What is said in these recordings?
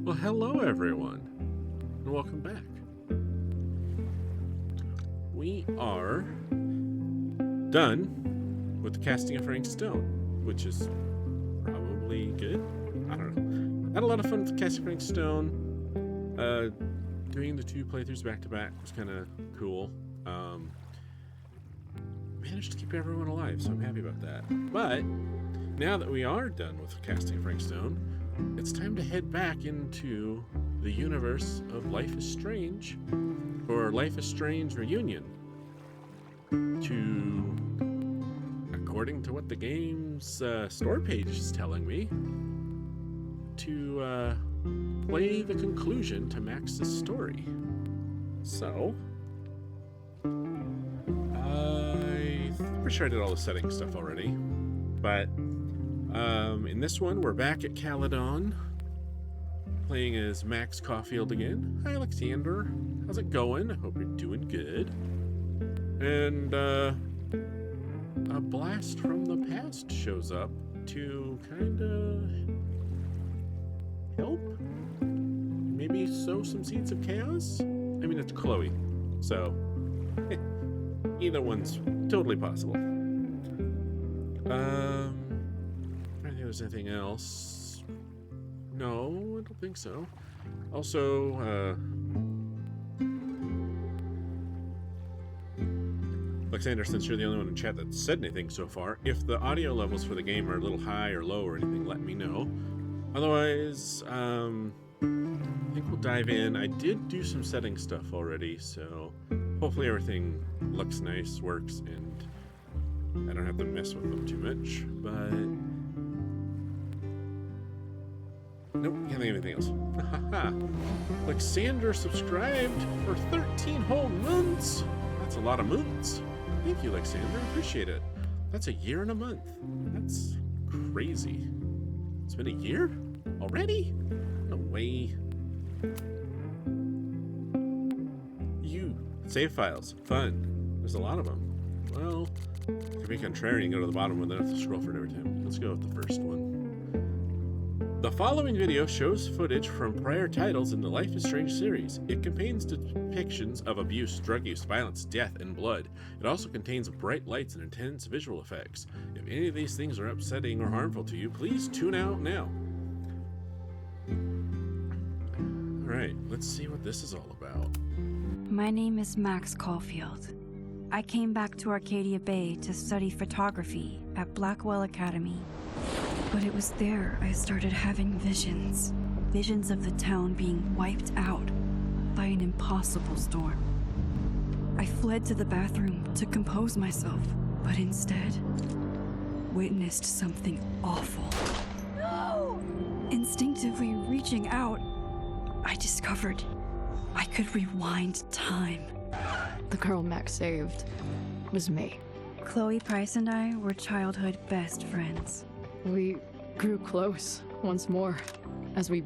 Well, hello everyone, and welcome back. We are done with the casting of Frank Stone, which is probably good. I don't know. Had a lot of fun with casting Frank Stone. Doing the two playthroughs back to back was kind of cool. Managed to keep everyone alive, so I'm happy about that. But now that we are done with casting Frank Stone, it's time to head back into the universe of Life is Strange for Life is Strange Reunion to, according to what the game's store page is telling me, to play the conclusion to Max's story. So, I'm pretty sure I did all the setting stuff already, but in this one, we're back at Caledon, playing as Max Caulfield again. Hi, Alexander. How's it going? I hope you're doing good. And a blast from the past shows up to kind of help, maybe sow some seeds of chaos. I mean, it's Chloe, so either one's totally possible. I don't think there's anything else. No, I don't think so. Also, Alexander, since you're the only one in chat that said anything so far, if the audio levels for the game are a little high or low or anything, let me know. Otherwise, I think we'll dive in. I did do some setting stuff already, so hopefully everything looks nice, works, and I don't have to mess with them too much, but nope, can't think of anything else. Alexander subscribed for 13 whole months. That's a lot of months. Thank you, Alexander. Appreciate it. That's a year and a month. That's crazy. It's been a year already? No way. Save files. Fun. There's a lot of them. Well, to be contrarian, go to the bottom one, then have to scroll for it every time. Let's go with the first one. The following video shows footage from prior titles in the Life is Strange series. It contains depictions of abuse, drug use, violence, death, and blood. It also contains bright lights and intense visual effects. If any of these things are upsetting or harmful to you, please tune out now. Alright, let's see what this is all about. My name is Max Caulfield. I came back to Arcadia Bay to study photography at Blackwell Academy. But it was there I started having visions. Visions of the town being wiped out by an impossible storm. I fled to the bathroom to compose myself, but instead witnessed something awful. No! Instinctively reaching out, I discovered I could rewind time. The girl Max saved was me. Chloe Price and I were childhood best friends. We grew close once more as we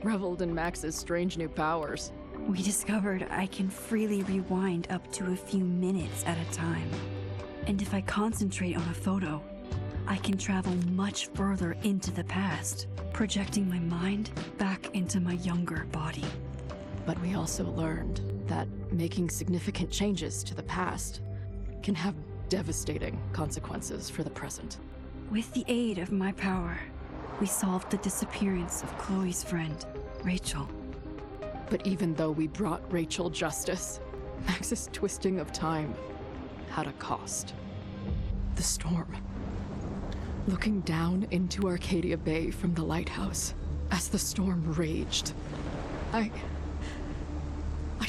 reveled in Max's strange new powers. We discovered I can freely rewind up to a few minutes at a time. And if I concentrate on a photo, I can travel much further into the past, projecting my mind back into my younger body. But we also learned that making significant changes to the past can have devastating consequences for the present. With the aid of my power, we solved the disappearance of Chloe's friend, Rachel. But even though we brought Rachel justice, Max's twisting of time had a cost. The storm. Looking down into Arcadia Bay from the lighthouse as the storm raged, I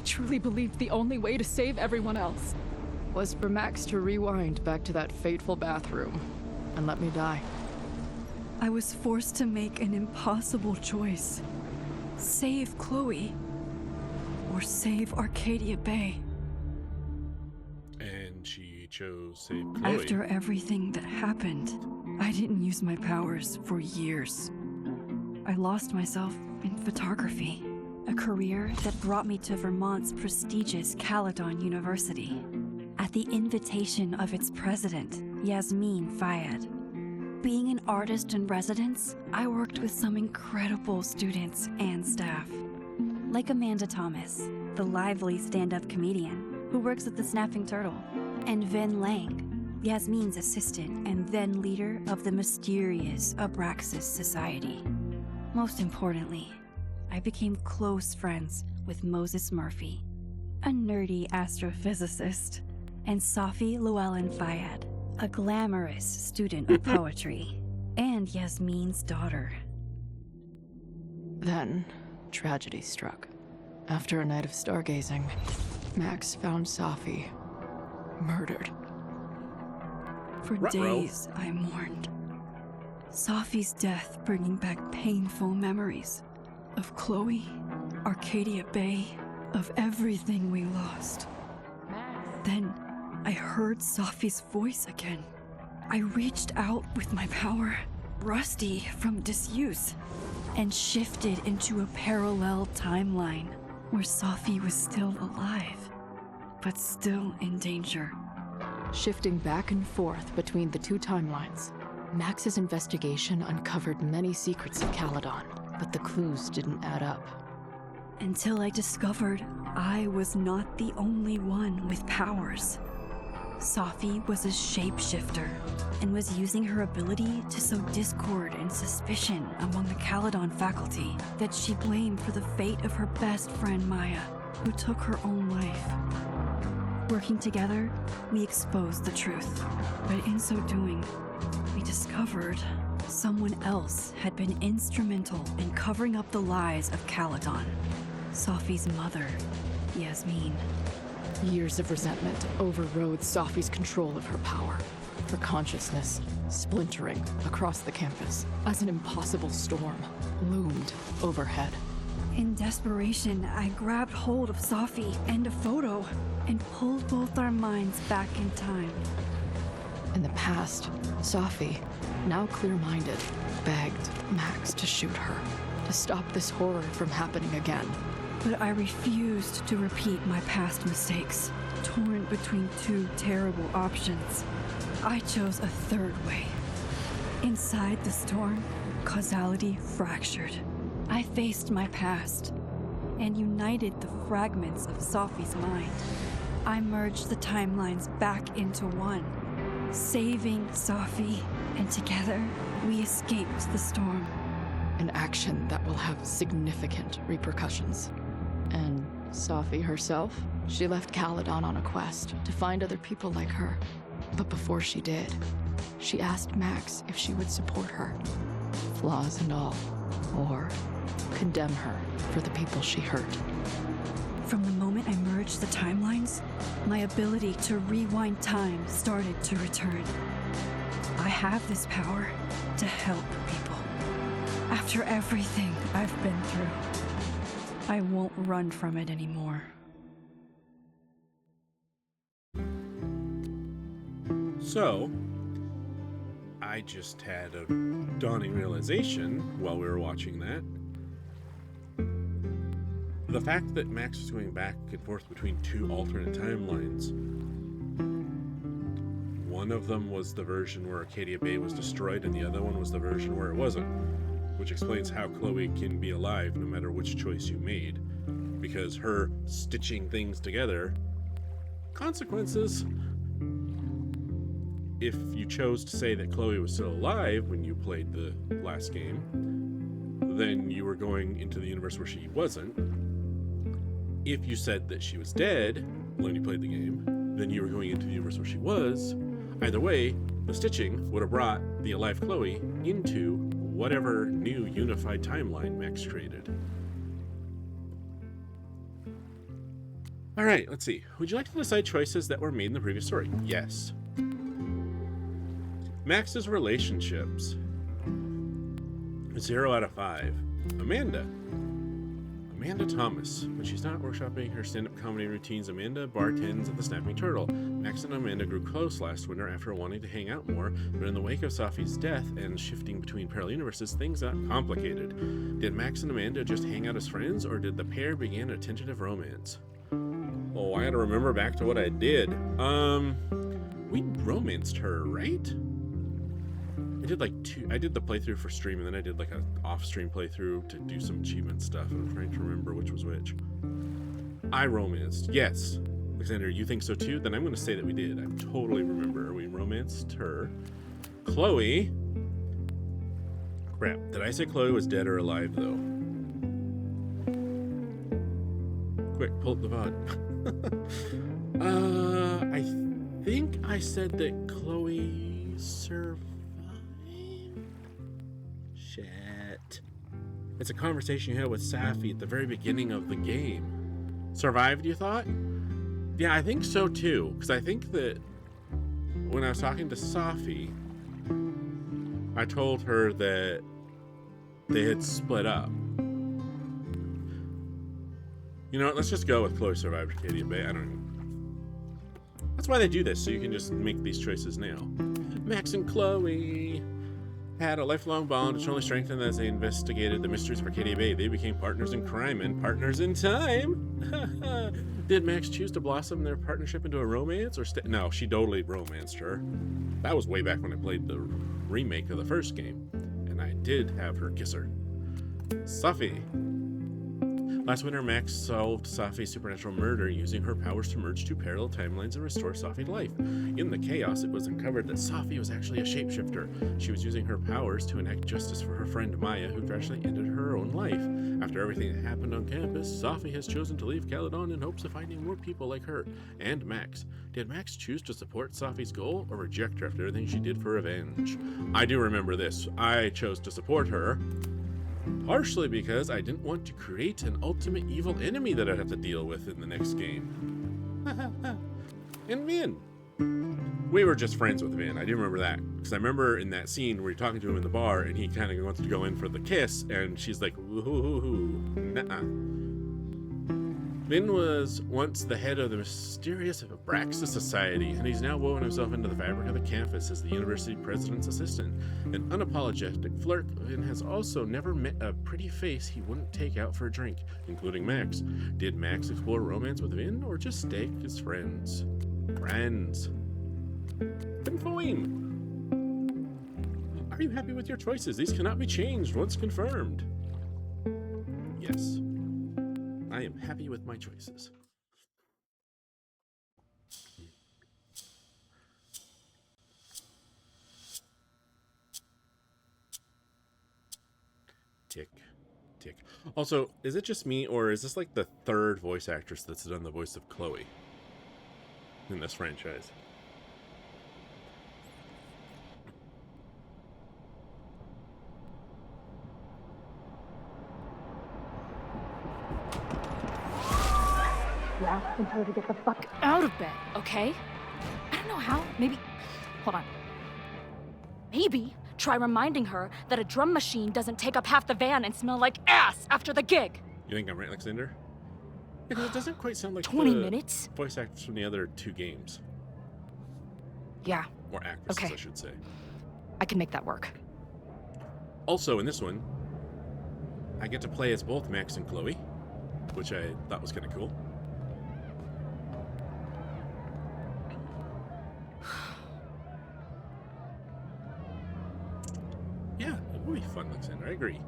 truly believed the only way to save everyone else was for Max to rewind back to that fateful bathroom and let me die. I was forced to make an impossible choice. Save Chloe, or save Arcadia Bay. And she chose save Chloe. After everything that happened, I didn't use my powers for years. I lost myself in photography, a career that brought me to Vermont's prestigious Caledon University, at the invitation of its president, Yasmin Fayed. Being an artist in residence, I worked with some incredible students and staff. Like Amanda Thomas, the lively stand-up comedian who works at the Snapping Turtle, and Vin Lang, Yasmin's assistant and then leader of the mysterious Abraxas Society. Most importantly, I became close friends with Moses Murphy, a nerdy astrophysicist, and Safi Llewellyn Fayed, a glamorous student of poetry, and Yasmin's daughter. Then, tragedy struck. After a night of stargazing, Max found Safi murdered. For Ruh-roh. days, I mourned. Safi's death bringing back painful memories of Chloe, Arcadia Bay, of everything we lost. Then, I heard Safi's voice again. I reached out with my power, rusty from disuse, and shifted into a parallel timeline where Safi was still alive, but still in danger. Shifting back and forth between the two timelines, Max's investigation uncovered many secrets of Caledon, but the clues didn't add up. Until I discovered I was not the only one with powers. Safi was a shapeshifter and was using her ability to sow discord and suspicion among the Caledon faculty that she blamed for the fate of her best friend Maya, who took her own life. Working together, we exposed the truth, but in so doing, we discovered someone else had been instrumental in covering up the lies of Caledon. Safi's mother, Yasmin. Years of resentment overrode Safi's control of her power, her consciousness splintering across the campus as an impossible storm loomed overhead. In desperation, I grabbed hold of Safi and a photo and pulled both our minds back in time. In the past, Safi, now clear-minded, begged Max to shoot her, to stop this horror from happening again. But I refused to repeat my past mistakes, torn between two terrible options. I chose a third way. Inside the storm, causality fractured. I faced my past and united the fragments of Safi's mind. I merged the timelines back into one, saving Safi, and together we escaped the storm. An action that will have significant repercussions. And Safi herself? She left Caledon on a quest to find other people like her. But before she did, she asked Max if she would support her, flaws and all, or condemn her for the people she hurt. From the moment I merged the timelines, my ability to rewind time started to return. I have this power to help people. After everything I've been through, I won't run from it anymore. So, I just had a dawning realization while we were watching that. The fact that Max was going back and forth between two alternate timelines. One of them was the version where Arcadia Bay was destroyed, and the other one was the version where it wasn't. Which explains how Chloe can be alive no matter which choice you made. Because her stitching things together, consequences. If you chose to say that Chloe was still alive when you played the last game, then you were going into the universe where she wasn't. If you said that she was dead when you played the game, then you were going into the universe where she was. Either way, the stitching would have brought the alive Chloe into whatever new unified timeline Max created. Alright, let's see. Would you like to decide choices that were made in the previous story? Yes. Max's relationships. 0 out of 5. Amanda Thomas. When she's not workshopping her stand-up comedy routines, Amanda bartends at the Snapping Turtle. Max and Amanda grew close last winter after wanting to hang out more, but in the wake of Safi's death and shifting between parallel universes, things got complicated. Did Max and Amanda just hang out as friends, or did the pair begin a tentative romance? Oh, I gotta remember back to what I did. We romanced her, right? I did the playthrough for stream, and then I did like an off-stream playthrough to do some achievement stuff, and I'm trying to remember which was which. I romanced, yes. Alexander, you think so too? Then I'm going to say that we did. I totally remember. We romanced her. Chloe. Crap. Did I say Chloe was dead or alive, though? Quick, pull up the VOD. I think I said that Chloe survived. Shit. It's a conversation you had with Safi at the very beginning of the game. Survived, you thought? Yeah, I think so too. Because I think that when I was talking to Safi, I told her that they had split up. You know what? Let's just go with Chloe survived Arcadia Bay. I don't know. That's why they do this, so you can just make these choices now. Max and Chloe had a lifelong bond which only strengthened as they investigated the mysteries of Arcadia Bay. They became partners in crime and partners in time. Did Max choose to blossom their partnership into a romance, or no? She totally romanced her. That was way back when I played the remake of the first game, and I did have her kiss her. Safi. Last winter, Max solved Safi's supernatural murder using her powers to merge two parallel timelines and restore Safi to life. In the chaos, it was uncovered that Safi was actually a shapeshifter. She was using her powers to enact justice for her friend Maya, who tragically ended her own life. After everything that happened on campus, Safi has chosen to leave Caledon in hopes of finding more people like her and Max. Did Max choose to support Safi's goal or reject her after everything she did for revenge? I do remember this. I chose to support her. Partially because I didn't want to create an ultimate evil enemy that I'd have to deal with in the next game. And Vin. We were just friends with Vin. I do remember that. Because I remember in that scene where you're talking to him in the bar and he kind of wants to go in for the kiss and she's like, woohoo, nuh-uh. Vin was once the head of the mysterious Abraxas Society, and he's now woven himself into the fabric of the campus as the university president's assistant. An unapologetic flirt, Vin has also never met a pretty face he wouldn't take out for a drink, including Max. Did Max explore romance with Vin, or just stay as friends? Friends. Confirm. Are you happy with your choices? These cannot be changed once confirmed. Yes. I am happy with my choices. Tick, tick. Also, is it just me, or is this like the third voice actress that's done the voice of Chloe in this franchise? Asking her to get the fuck out of bed, okay? I don't know how. Maybe. Hold on. Maybe try reminding her that a drum machine doesn't take up half the van and smell like ass after the gig. You think I'm right, Alexander? Because it doesn't quite sound like 20 the minutes? voice actors from the other two games. Yeah, Or actresses, Okay. I should say. I can make that work. Also, in this one, I get to play as both Max and Chloe, which I thought was kind of cool. Yeah, it would be fun, Alexander. I agree.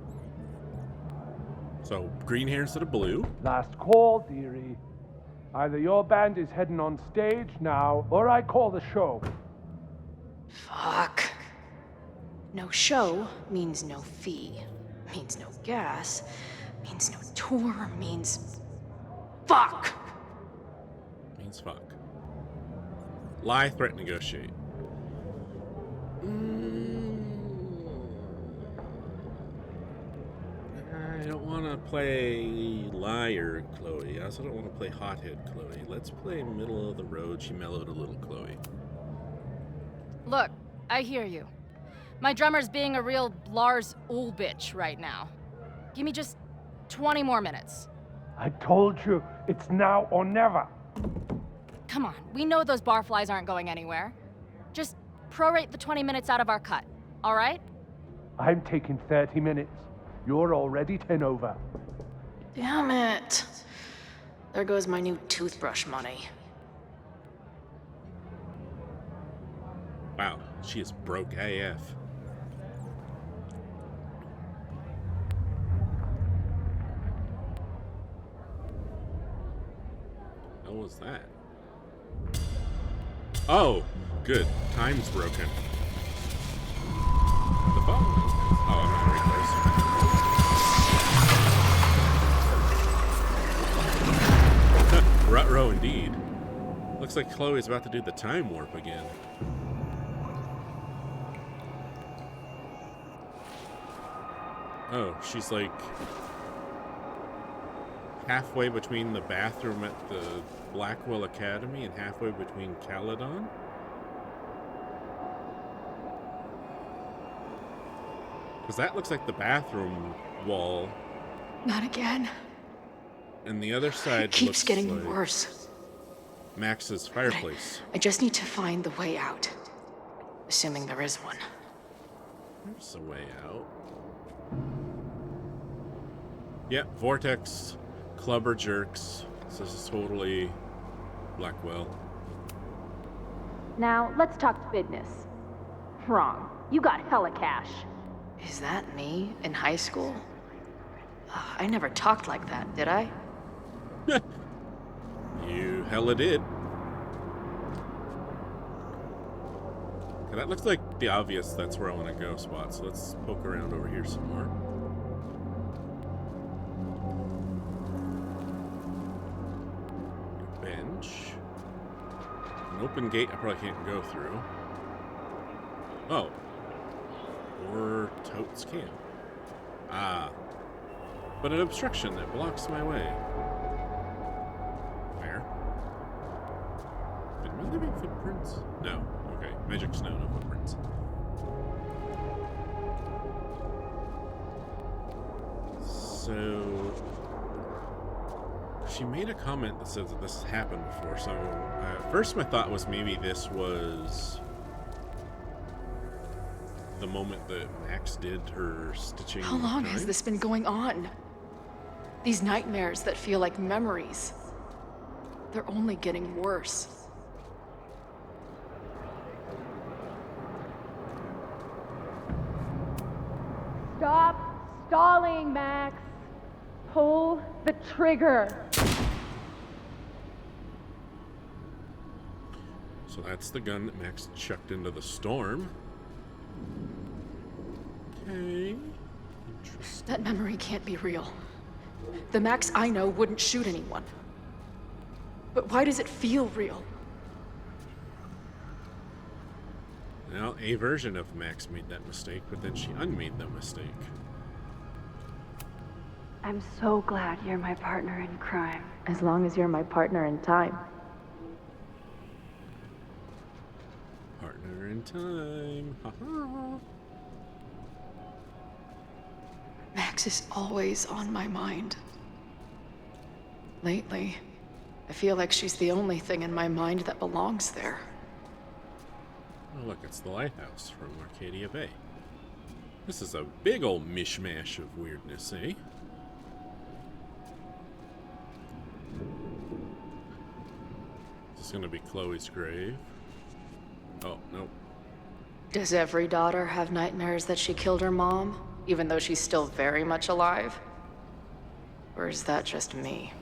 So, green hair instead of blue. Last call, dearie. Either your band is heading on stage now, or I call the show. Fuck. No show means no fee, means no gas, means no tour, means fuck. Means fuck. Lie, threat, negotiate. I don't want to play liar, Chloe. I also don't want to play hothead, Chloe. Let's play middle of the road. She mellowed a little, Chloe. Look, I hear you. My drummer's being a real Lars Ulbitch right now. Give me just 20 more minutes. I told you, it's now or never. Come on, we know those barflies aren't going anywhere. Just prorate the 20 minutes out of our cut, all right? I'm taking 30 minutes. You're already 10 over. Damn it. There goes my new toothbrush money. Wow, she is broke AF. hell was that? Oh, good. Time's broken. The phone? Oh, I'm not very close. Ruh-roh indeed. Looks like Chloe's about to do the time warp again. Oh, she's like halfway between the bathroom at the Blackwell Academy and halfway between Caledon? Because that looks like the bathroom wall. Not again. And the other side It keeps looks getting like worse. Max's fireplace. I just need to find the way out. Assuming there is one. There's a way out. Yep, Vortex, Clubber Jerks. So this is totally Blackwell. Now, let's talk business. Wrong. You got hella cash. Is that me in high school? I never talked like that, did I? You hella did. Okay, that looks like the obvious that's where I want to go spot, so let's poke around over here some more. Bench. An open gate I probably can't go through. Oh. Or Totes can. Ah. But an obstruction that blocks my way. Where? Am I leaving footprints? No. Okay. Magic snow, no footprints. So... she made a comment that says that this has happened before, so... at first my thought was maybe this was... the moment that Max did her stitching. How long has this been going on? These nightmares that feel like memories. They're only getting worse. Stop stalling, Max. Pull the trigger. So that's the gun that Max chucked into the storm. Okay. Interesting. That memory can't be real. The Max I know wouldn't shoot anyone. But why does it feel real? Well, a version of Max made that mistake, but then she unmade that mistake. I'm so glad you're my partner in crime. As long as you're my partner in time. Partner in time. Ha-ha. Max is always on my mind. Lately, I feel like she's the only thing in my mind that belongs there. Oh, look, it's the lighthouse from Arcadia Bay. This is a big old mishmash of weirdness, eh? Is this gonna be Chloe's grave? Oh, nope. Does every daughter have nightmares that she killed her mom, even though she's still very much alive? Or is that just me?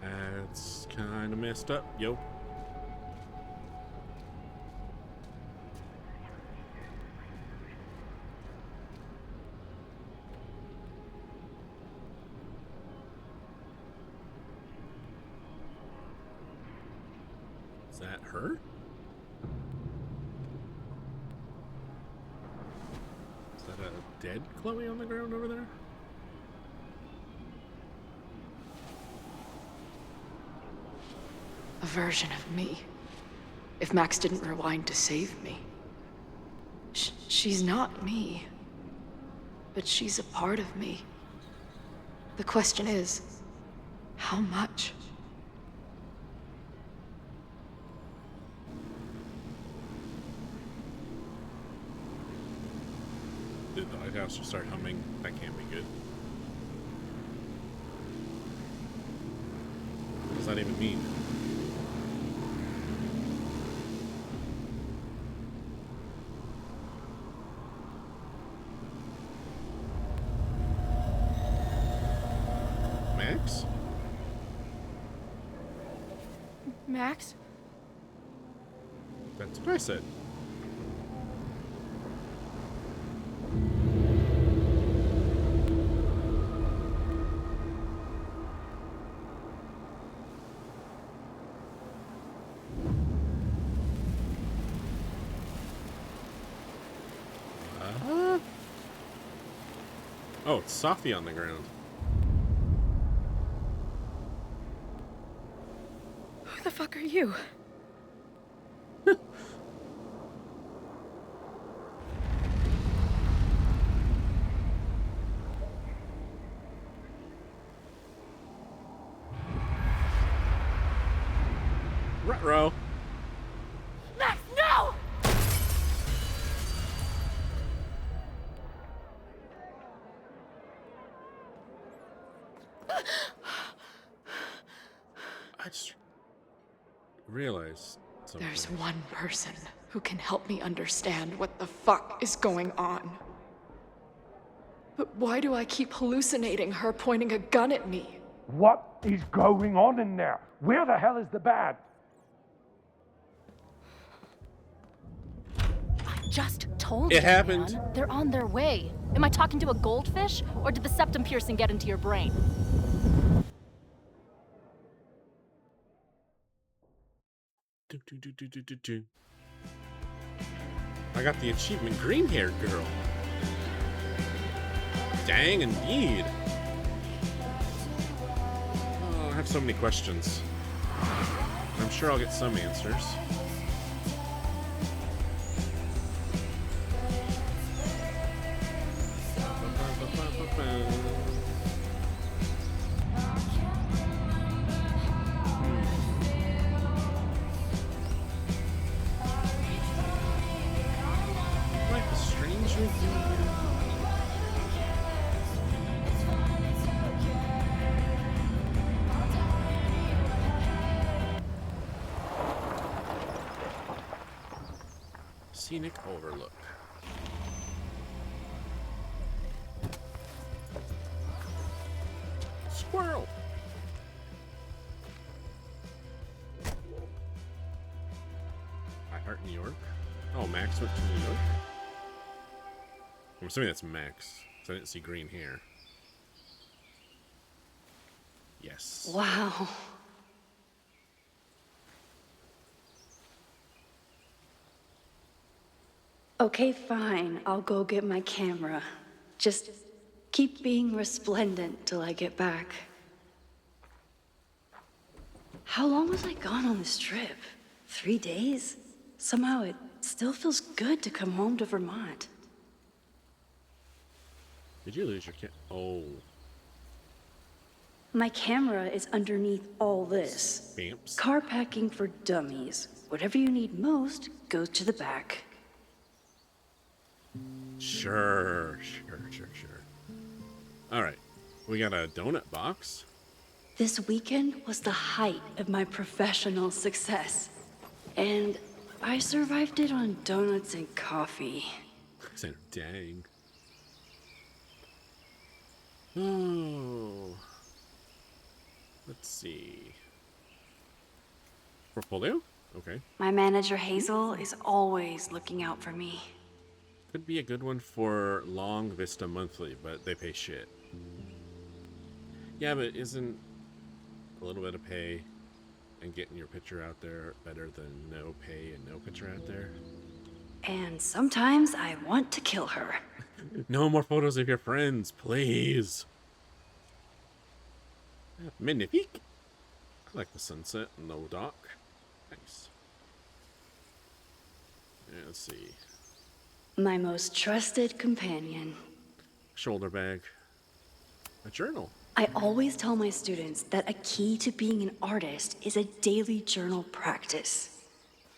That's kind of messed up, yo. Is that her? Is that a dead Chloe on the ground over there? A version of me. If Max didn't rewind to save me. She's not me. But she's a part of me. The question is, how much? Did the lighthouse just start humming? That can't be good. What does that even mean? Max? Max? That's what I said. Oh, it's Sophie on the ground. Who the fuck are you? Ruh-roh. Max, no! I just realized something. There's one person who can help me understand what the fuck is going on. But why do I keep hallucinating her pointing a gun at me? What is going on in there? Where the hell is the band? I just told It you, happened. man. They're on their way. Am I talking to a goldfish, or did the septum piercing get into your brain? Do. I got the achievement, green-haired girl. Dang, indeed. Oh, I have so many questions. I'm sure I'll get some answers. Life is strangely familiar. Scenic overlook. Squirrel! I Heart New York. Oh, Max went to New York? I'm assuming that's Max, because I didn't see green hair. Yes. Wow. Okay, fine. I'll go get my camera. Just keep being resplendent till I get back. How long was I gone on this trip? 3 days? Somehow it still feels good to come home to Vermont. Did you lose your Oh. My camera is underneath all this. Bamps. Car packing for dummies. Whatever you need most goes to the back. Sure. Alright. We got a donut box. This weekend was the height of my professional success. And I survived it on donuts and coffee. So dang. Oh. Let's see. Portfolio? Okay. My manager Hazel is always looking out for me. Could be a good one for Long Vista Monthly, but they pay shit. Yeah, but isn't a little bit of pay and getting your picture out there better than no pay and no picture out there? And sometimes I want to kill her. No more photos of your friends, please. Magnifique. I like the sunset and the dock. Nice. Yeah, let's see. My most trusted companion. Shoulder bag. A journal. I always tell my students that a key to being an artist is a daily journal practice.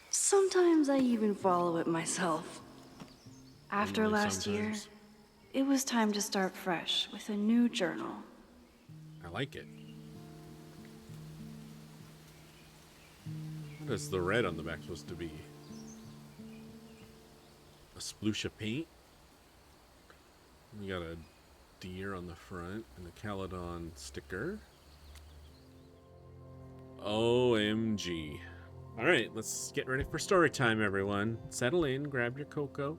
Sometimes I even follow it myself. After Only last year, sometimes. it was time to start fresh with a new journal. I like it. What is the red on the back supposed to be? A sploosh of paint? We got a deer on the front and the Caledon sticker. OMG. Alright, let's get ready for story time, everyone. Settle in, grab your cocoa.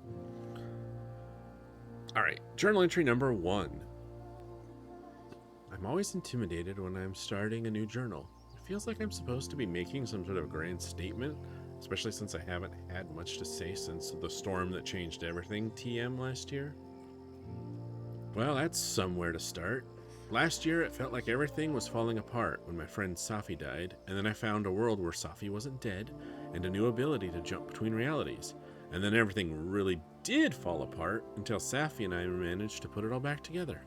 Alright, journal entry number 1. I'm always intimidated when I'm starting a new journal. It feels like I'm supposed to be making some sort of grand statement, especially since I haven't had much to say since the storm that changed everything TM last year. Well, that's somewhere to start. Last year, it felt like everything was falling apart when my friend Safi died, and then I found a world where Safi wasn't dead, and a new ability to jump between realities. And then everything really did fall apart until Safi and I managed to put it all back together.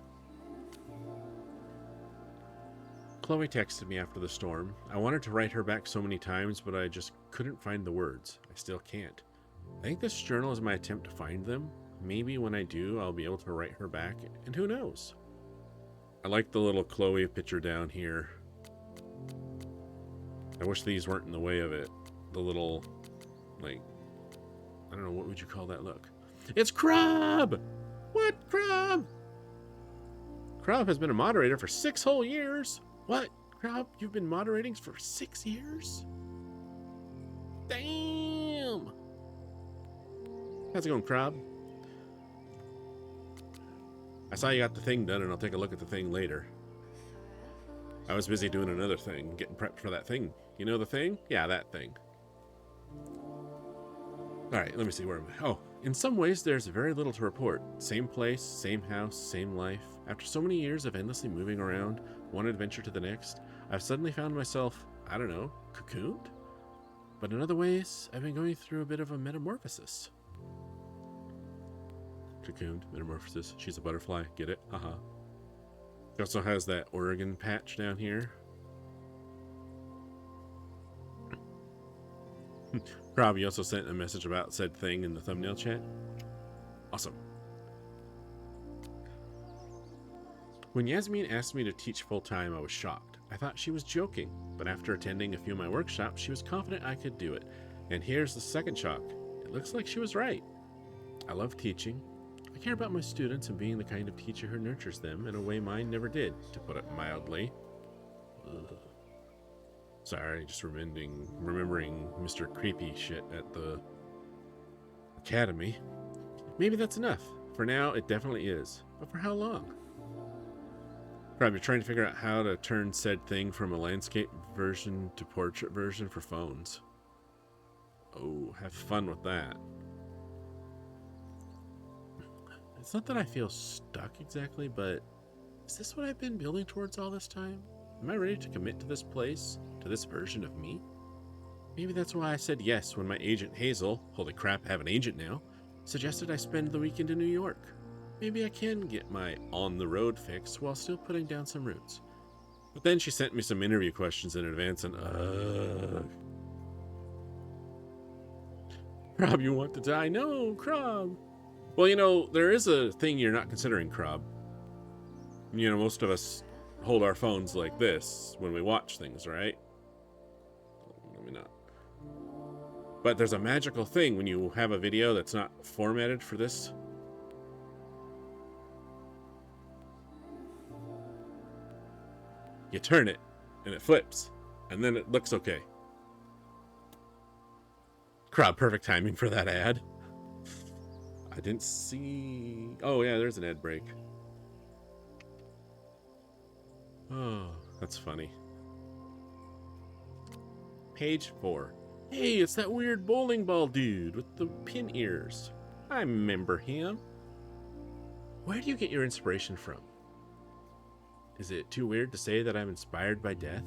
Chloe texted me after the storm. I wanted to write her back so many times, but I just couldn't find the words. I still can't. I think this journal is my attempt to find them. Maybe when I do, I'll be able to write her back, and who knows? I like the little Chloe picture down here. I wish these weren't in the way of it. The little, like, I don't know, what would you call that look? It's Crab! What, Crab? Crab has been a moderator for 6 whole years. What? Crab, you've been moderating for 6 years? Damn! How's it going, Crab? I saw you got the thing done, and I'll take a look at the thing later. I was busy doing another thing, getting prepped for that thing. You know the thing? Yeah, that thing. Alright, let me see, where am I? Oh, in some ways there's very little to report. Same place, same house, same life. After so many years of endlessly moving around, one adventure to the next, I've suddenly found myself, I don't know, cocooned? But in other ways, I've been going through a bit of a metamorphosis. Cocooned, metamorphosis. She's a butterfly. Get it? Haha. It also has that Oregon patch down here. Rob, you also sent a message about said thing in the thumbnail chat. Awesome. When Yasmin asked me to teach full-time, I was shocked. I thought she was joking, but after attending a few of my workshops, she was confident I could do it. And here's the second shock. It looks like she was right. I love teaching. I care about my students and being the kind of teacher who nurtures them in a way mine never did, to put it mildly. Ugh. Sorry, just remembering Mr. Creepy shit at the academy. Maybe that's enough. For now, it definitely is. But for how long? Probably trying to figure out how to turn said thing from a landscape version to portrait version for phones. Oh, have fun with that. It's not that I feel stuck exactly, but is this what I've been building towards all this time? Am I ready to commit to this place, to this version of me? Maybe that's why I said yes when my agent Hazel, holy crap, I have an agent now, suggested I spend the weekend in New York. Maybe I can get my on-the-road fix while still putting down some roots. But then she sent me some interview questions in advance and Rob, you want to die? No, Rob. Well, you know, there is a thing you're not considering, Krob. You know, most of us hold our phones like this when we watch things, right? Maybe not. But there's a magical thing when you have a video that's not formatted for this. You turn it, and it flips, and then it looks okay. Krob, perfect timing for that ad. I didn't see... Oh, yeah, there's an ad break. Oh, that's funny. Page 4. Hey, it's that weird bowling ball dude with the pin ears. I remember him. Where do you get your inspiration from? Is it too weird to say that I'm inspired by death?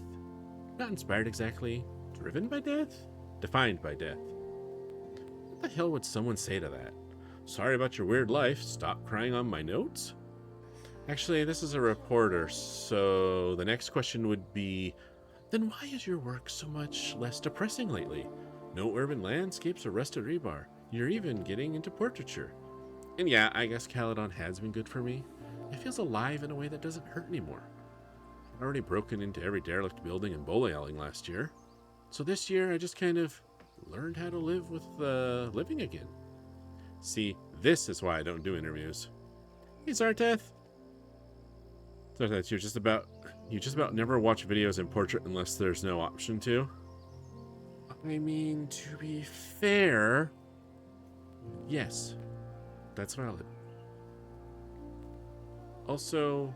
Not inspired exactly. Driven by death? Defined by death. What the hell would someone say to that? Sorry about your weird life. Stop crying on my notes? Actually, this is a reporter, so the next question would be, then why is your work so much less depressing lately? No urban landscapes or rusted rebar. You're even getting into portraiture. And yeah, I guess Caledon has been good for me. It feels alive in a way that doesn't hurt anymore. I've already broken into every derelict building and bowling alley last year. So this year, I just kind of learned how to live with living again. See, this is why I don't do interviews. Hey, Zarteth. Zarteth, you're just about You just about never watch videos in portrait unless there's no option to. I mean, to be fair, yes, that's valid. Also,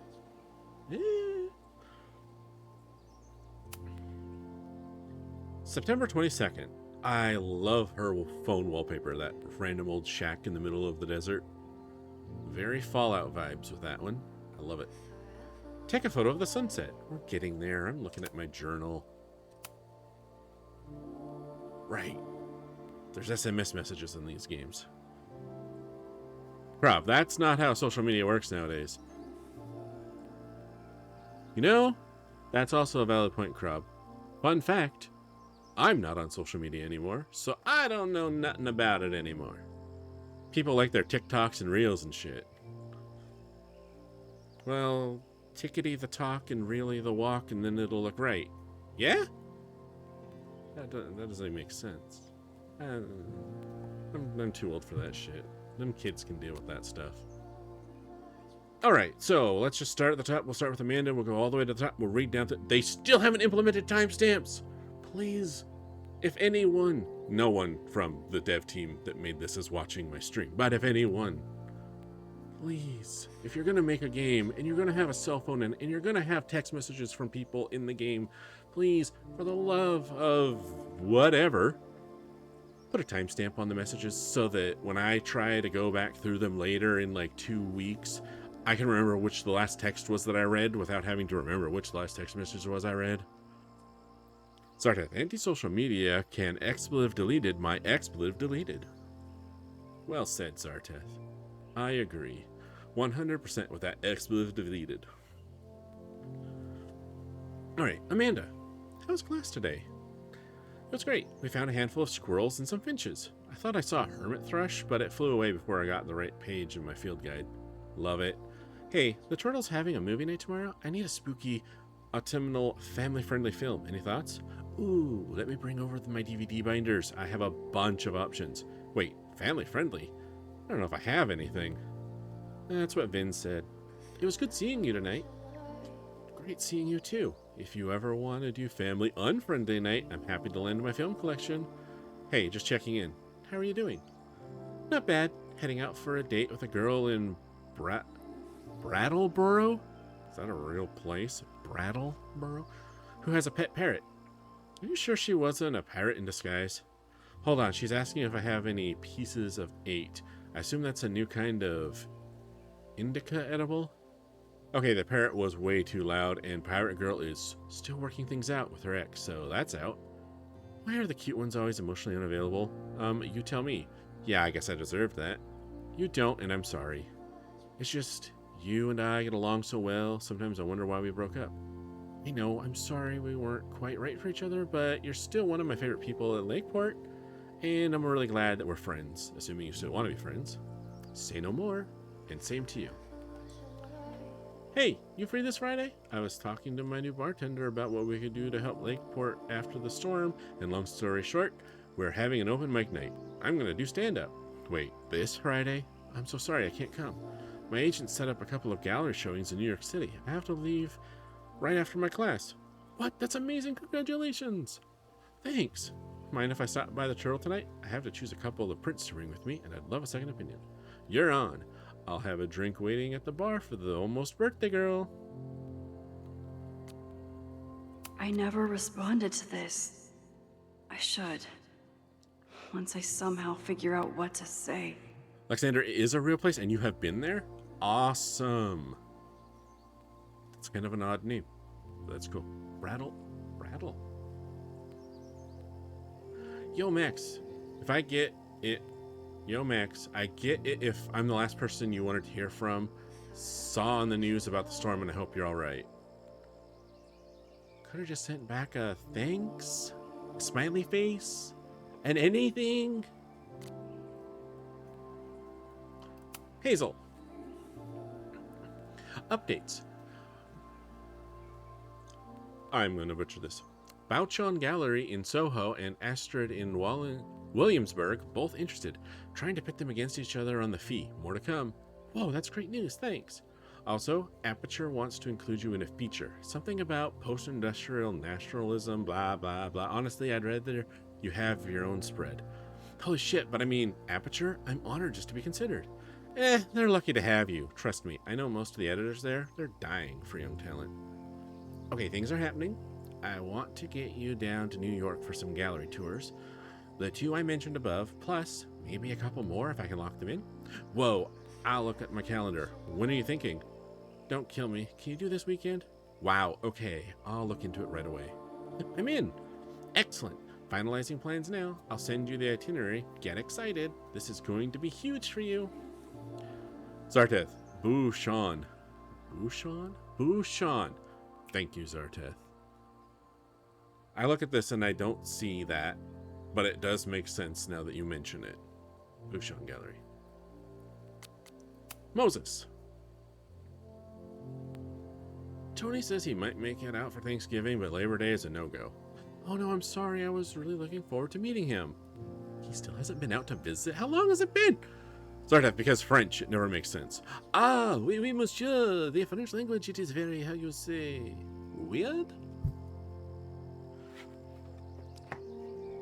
September 22nd. I love her phone wallpaper, that random old shack in the middle of the desert. Very Fallout vibes with that one. I love it. Take a photo of the sunset. We're getting there. I'm looking at my journal. Right. There's SMS messages in these games. Rob, that's not how social media works nowadays. You know, that's also a valid point, Crob. Fun fact, I'm not on social media anymore, so I don't know nothing about it anymore. People like their TikToks and Reels and shit. Well, tickety the talk and really the walk, and then it'll look right. Yeah? That doesn't even make sense. I'm too old for that shit. Them kids can deal with that stuff. Alright, so let's just start at the top. We'll start with Amanda. We'll go all the way to the top. We'll read down to... They still haven't implemented timestamps! Please. If anyone... No one from the dev team that made this is watching my stream. But if anyone... Please. If you're going to make a game, and you're going to have a cell phone, and you're going to have text messages from people in the game, please, for the love of whatever... put a timestamp on the messages so that when I try to go back through them later in like 2 weeks, I can remember which the last text was that I read without having to remember which the last text message was I read. Zarteth, anti-social media can expletive deleted my expletive deleted. Well said, Zarteth. I agree. 100% with that expletive deleted. Alright, Amanda, how's class today? It was great. We found a handful of squirrels and some finches. I thought I saw a hermit thrush, but it flew away before I got the right page in my field guide. Love it. Hey, the Turtle's having a movie night tomorrow. I need a spooky, autumnal, family-friendly film. Any thoughts? Ooh, let me bring over my DVD binders. I have a bunch of options. Wait, family-friendly? I don't know if I have anything. That's what Vin said. It was good seeing you tonight. Great seeing you too. If you ever want to do family unfriendly night, I'm happy to lend my film collection. Hey, just checking in. How are you doing? Not bad. Heading out for a date with a girl in Brattleboro? Is that a real place? Brattleboro? Who has a pet parrot. Are you sure she wasn't a parrot in disguise? Hold on, she's asking if I have any pieces of 8. I assume that's a new kind of indica edible? Okay, the parrot was way too loud, and Pirate Girl is still working things out with her ex, so that's out. Why are the cute ones always emotionally unavailable? You tell me. Yeah, I guess I deserve that. You don't, and I'm sorry. It's just, you and I get along so well, sometimes I wonder why we broke up. I know, I'm sorry we weren't quite right for each other, but you're still one of my favorite people at Lakeport, and I'm really glad that we're friends, assuming you still want to be friends. Say no more, and same to you. Hey, you free this Friday? I was talking to my new bartender about what we could do to help Lakeport after the storm, and long story short, we're having an open mic night. I'm gonna do stand-up. Wait, this Friday? I'm so sorry I can't come. My agent set up a couple of gallery showings in New York City. I have to leave right after my class. What? That's amazing! Congratulations! Thanks! Mind if I stop by the Turtle tonight? I have to choose a couple of the prints to bring with me, and I'd love a second opinion. You're on. I'll have a drink waiting at the bar for the almost birthday girl. I never responded to this. I should. Once I somehow figure out what to say. Alexander is a real place, and you have been there? Awesome. That's kind of an odd name. That's cool. Brattle? Yo, Max. If I get it... Yo, Max, I get it if I'm the last person you wanted to hear from. Saw on the news about the storm, and I hope you're alright. Could have just sent back a thanks? A smiley face? And anything? Hazel. Updates. I'm going to butcher this. Bouchon Gallery in Soho and Astrid in Williamsburg, both interested. Trying to pit them against each other on the fee. More to come. Whoa, that's great news, thanks. Also, Aperture wants to include you in a feature. Something about post-industrial nationalism, blah, blah, blah. Honestly, I'd rather you have your own spread. Holy shit, but I mean, Aperture? I'm honored just to be considered. They're lucky to have you. Trust me, I know most of the editors there. They're dying for young talent. Okay, things are happening. I want to get you down to New York for some gallery tours. The 2 I mentioned above, plus maybe a couple more if I can lock them in. Whoa, I'll look at my calendar. When are you thinking? Don't kill me. Can you do this weekend? Wow, okay. I'll look into it right away. I'm in. Excellent. Finalizing plans now. I'll send you the itinerary. Get excited. This is going to be huge for you. Zarteth. Boo Sean. Boo Sean? Boo Sean. Thank you, Zarteth. I look at this and I don't see that, but it does make sense now that you mention it. Boo Sean Gallery. Moses. Tony says he might make it out for Thanksgiving, but Labor Day is a no-go. Oh no, I'm sorry. I was really looking forward to meeting him. He still hasn't been out to visit? How long has it been? Zartef, because French, it never makes sense. Ah, oui, monsieur. The French language, it is very, how you say, weird?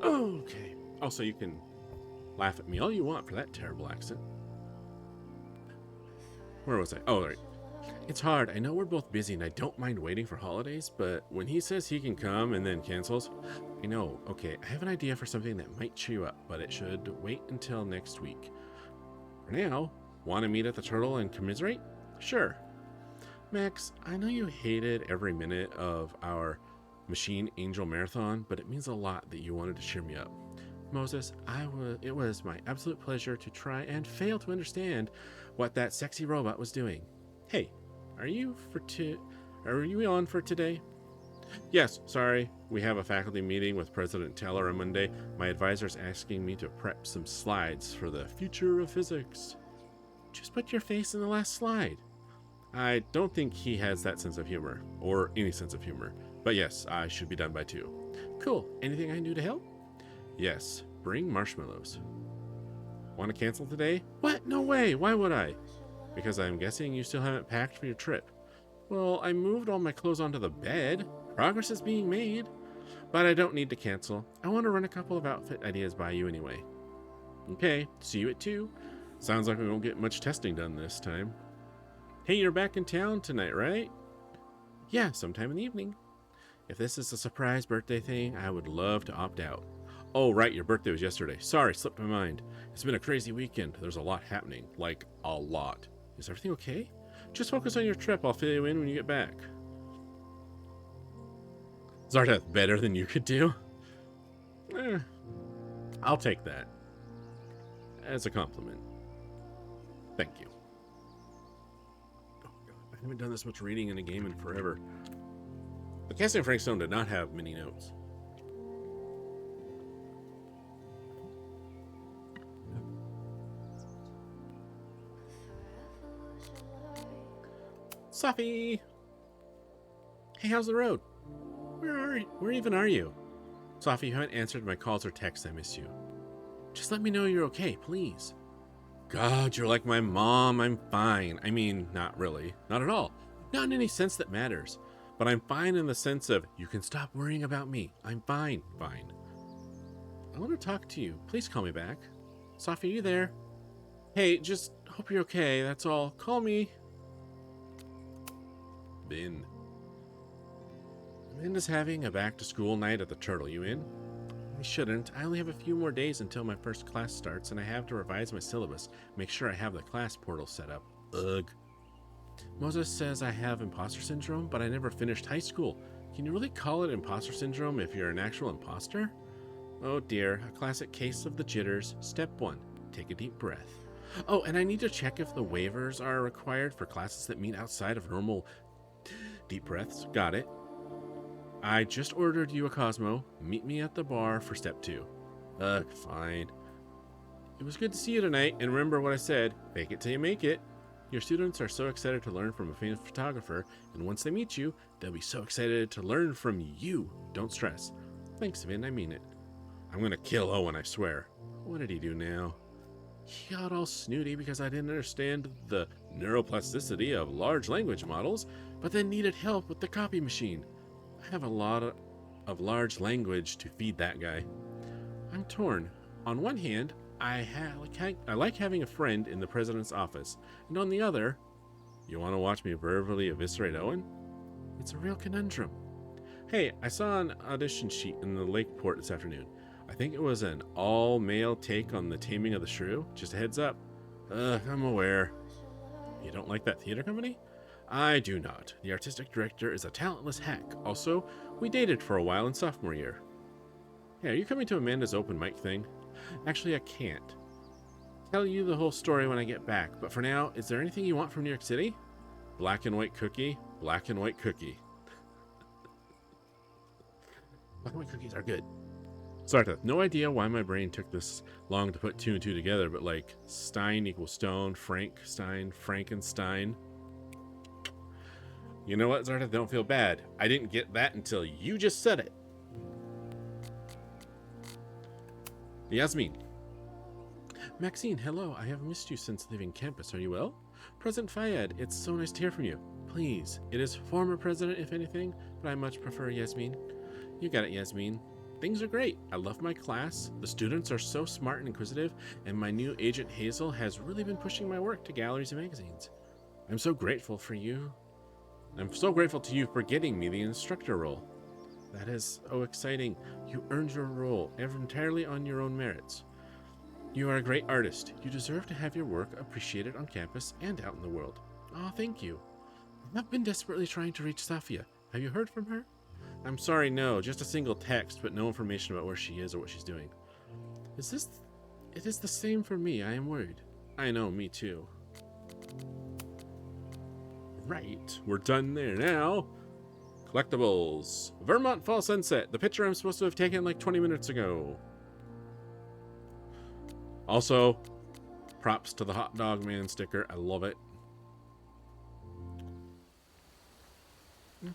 Okay. Also, you can laugh at me all you want for that terrible accent. Where was I? Oh, right. It's hard. I know we're both busy and I don't mind waiting for holidays, but when he says he can come and then cancels, I know. Okay, I have an idea for something that might cheer you up, but it should wait until next week. For now, want to meet at the Turtle and commiserate? Sure. Max, I know you hated every minute of our Machine Angel Marathon, but it means a lot that you wanted to cheer me up. Moses, it was my absolute pleasure to try and fail to understand what that sexy robot was doing. Hey, are you on for today? Yes, sorry. We have a faculty meeting with President Teller on Monday. My advisor's asking me to prep some slides for the future of physics. Just put your face in the last slide. I don't think he has that sense of humor, or any sense of humor. But yes, I should be done by 2. Cool. Anything I can do to help? Yes, bring marshmallows. Want to cancel today? What? No way. Why would I? Because I'm guessing you still haven't packed for your trip. Well, I moved all my clothes onto the bed. Progress is being made. But I don't need to cancel. I want to run a couple of outfit ideas by you anyway. Okay, see you at 2. Sounds like we won't get much testing done this time. Hey, you're back in town tonight, right? Yeah, sometime in the evening. If this is a surprise birthday thing, I would love to opt out. Oh, right, your birthday was yesterday. Sorry, slipped my mind. It's been a crazy weekend. There's a lot happening. Like, a lot. Is everything okay? Just focus on your trip. I'll fill you in when you get back. Zarteth, better than you could do? I'll take that. As a compliment. Thank you. Oh, God. I haven't done this much reading in a game in forever. The Casting of Frank Stone did not have many notes. Sophie! Hey, how's the road? Where even are you? Sophie, you haven't answered my calls or texts. I miss you. Just let me know you're okay, please. God, you're like my mom. I'm fine. I mean, not really. Not at all. Not in any sense that matters. But I'm fine in the sense of, you can stop worrying about me. I'm fine. Fine. I want to talk to you. Please call me back. Sophie, are you there? Hey, just hope you're okay. That's all. Call me. Ben. Amanda's having a back-to-school night at the Turtle. You in? I shouldn't. I only have a few more days until my first class starts, and I have to revise my syllabus. Make sure I have the class portal set up. Ugh. Moses says I have imposter syndrome, but I never finished high school. Can you really call it imposter syndrome if you're an actual imposter? Oh dear, a classic case of the jitters. Step 1, take a deep breath. Oh, and I need to check if the waivers are required for classes that meet outside of normal deep breaths. Got it. I just ordered you a Cosmo. Meet me at the bar for step 2. Fine. It was good to see you tonight, and remember what I said, fake it till you make it. Your students are so excited to learn from a famous photographer, and once they meet you, they'll be so excited to learn from you. Don't stress. Thanks, Vin, I mean it. I'm gonna kill Owen, I swear. What did he do now? He got all snooty because I didn't understand the neuroplasticity of large language models, but then needed help with the copy machine. I have a lot of large language to feed that guy. I'm torn. On one hand, I like having a friend in the president's office, and on the other, you want to watch me verbally eviscerate Owen? It's a real conundrum. Hey, I saw an audition sheet in the Lakeport this afternoon. I think it was an all-male take on The Taming of the Shrew. Just a heads up. I'm aware. You don't like that theater company? I do not. The artistic director is a talentless hack. Also, we dated for a while in sophomore year. Hey, are you coming to Amanda's open mic thing? Actually, I can't. Tell you the whole story when I get back, but for now, is there anything you want from New York City? Black and white cookie. Black and white cookie. Black and white cookies are good. Sorry, no idea why my brain took this long to put 2 and 2 together, but like Stein equals stone, Frankenstein, Frankenstein. You know what, Zarda? Don't feel bad. I didn't get that until you just said it. Yasmin. Maxine, hello. I have missed you since leaving campus. Are you well? President Fayed, it's so nice to hear from you. Please, it is former president, if anything, but I much prefer Yasmin. You got it, Yasmin. Things are great. I love my class. The students are so smart and inquisitive, and my new agent Hazel has really been pushing my work to galleries and magazines. I'm so grateful for you. I'm so grateful to you for getting me the instructor role. That is so exciting. You earned your role entirely on your own merits. You are a great artist. You deserve to have your work appreciated on campus and out in the world. Oh, thank you. I've been desperately trying to reach Safia. Have you heard from her? I'm sorry, no. Just a single text, but no information about where she is or what she's doing. It is the same for me. I am worried. I know, me too. Right, we're done there now. Collectibles. Vermont Fall Sunset. The picture I'm supposed to have taken like 20 minutes ago. Also, props to the Hot Dog Man sticker. I love it.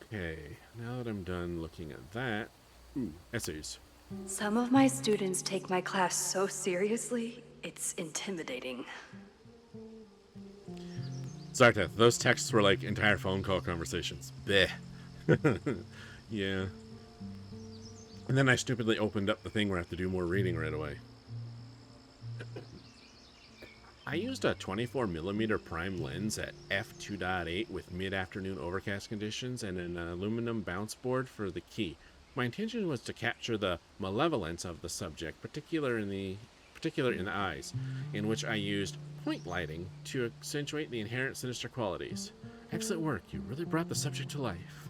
Okay, now that I'm done looking at that. Ooh, essays. Some of my students take my class so seriously, it's intimidating. Zarteth, those texts were like entire phone call conversations. Bleh. Yeah. And then I stupidly opened up the thing where I have to do more reading right away. I used a 24mm prime lens at f2.8 with mid-afternoon overcast conditions and an aluminum bounce board for the key. My intention was to capture the malevolence of the subject, particular in the eyes, in which I used point lighting to accentuate the inherent sinister qualities. Excellent work. You really brought the subject to life.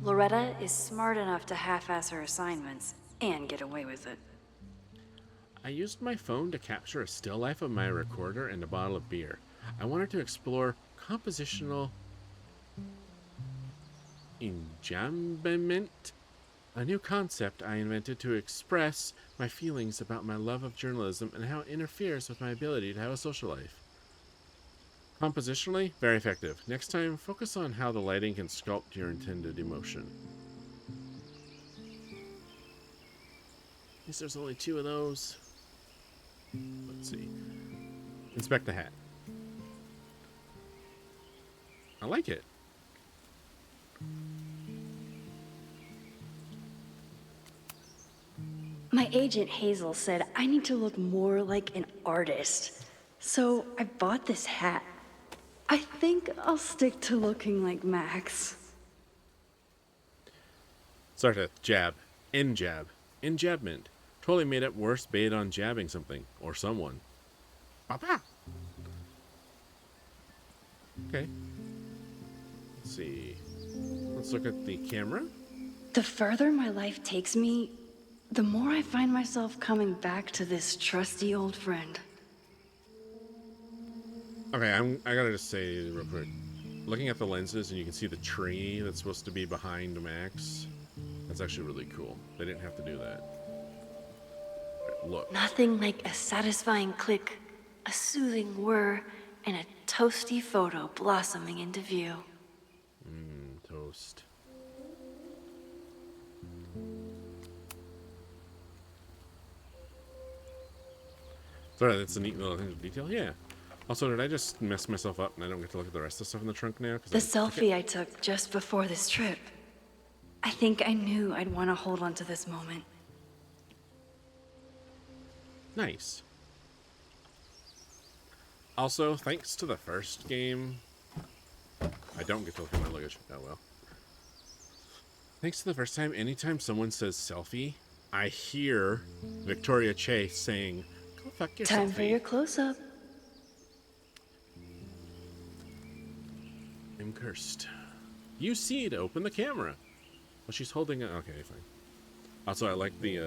Loretta is smart enough to half-ass her assignments and get away with it. I used my phone to capture a still life of my recorder and a bottle of beer. I wanted to explore compositional enjambment, a new concept I invented to express my feelings about my love of journalism and how it interferes with my ability to have a social life. Compositionally, very effective. Next time, focus on how the lighting can sculpt your intended emotion. At least there's only 2 of those. Let's see. Inspect the hat. I like it. My agent Hazel said I need to look more like an artist, so I bought this hat. I think I'll stick to looking like Max. Sarteth, jab. In-jab. Enjabment. Totally made up worse bait on jabbing something. Or someone. Papa! Okay. Let's see. Let's look at the camera. The further my life takes me, the more I find myself coming back to this trusty old friend. Okay, I gotta just say real quick. Looking at the lenses and you can see the tree that's supposed to be behind Max. That's actually really cool. They didn't have to do that. Right, look. Nothing like a satisfying click, a soothing whir, and a toasty photo blossoming into view. Toast. Sorry, that's a neat little detail. Yeah. Also, did I just mess myself up and I don't get to look at the rest of the stuff in the trunk now? The selfie I took just before this trip. I think I knew I'd want to hold on to this moment. Nice. Also, thanks to the first game, I don't get to look at my luggage. Oh well. Thanks to the first time, anytime someone says selfie, I hear Victoria Chase saying, "Go fuck yourself." Time for your close-up. I'm cursed. Use C to open the camera. Well, she's holding it. Okay, fine. Also, I like the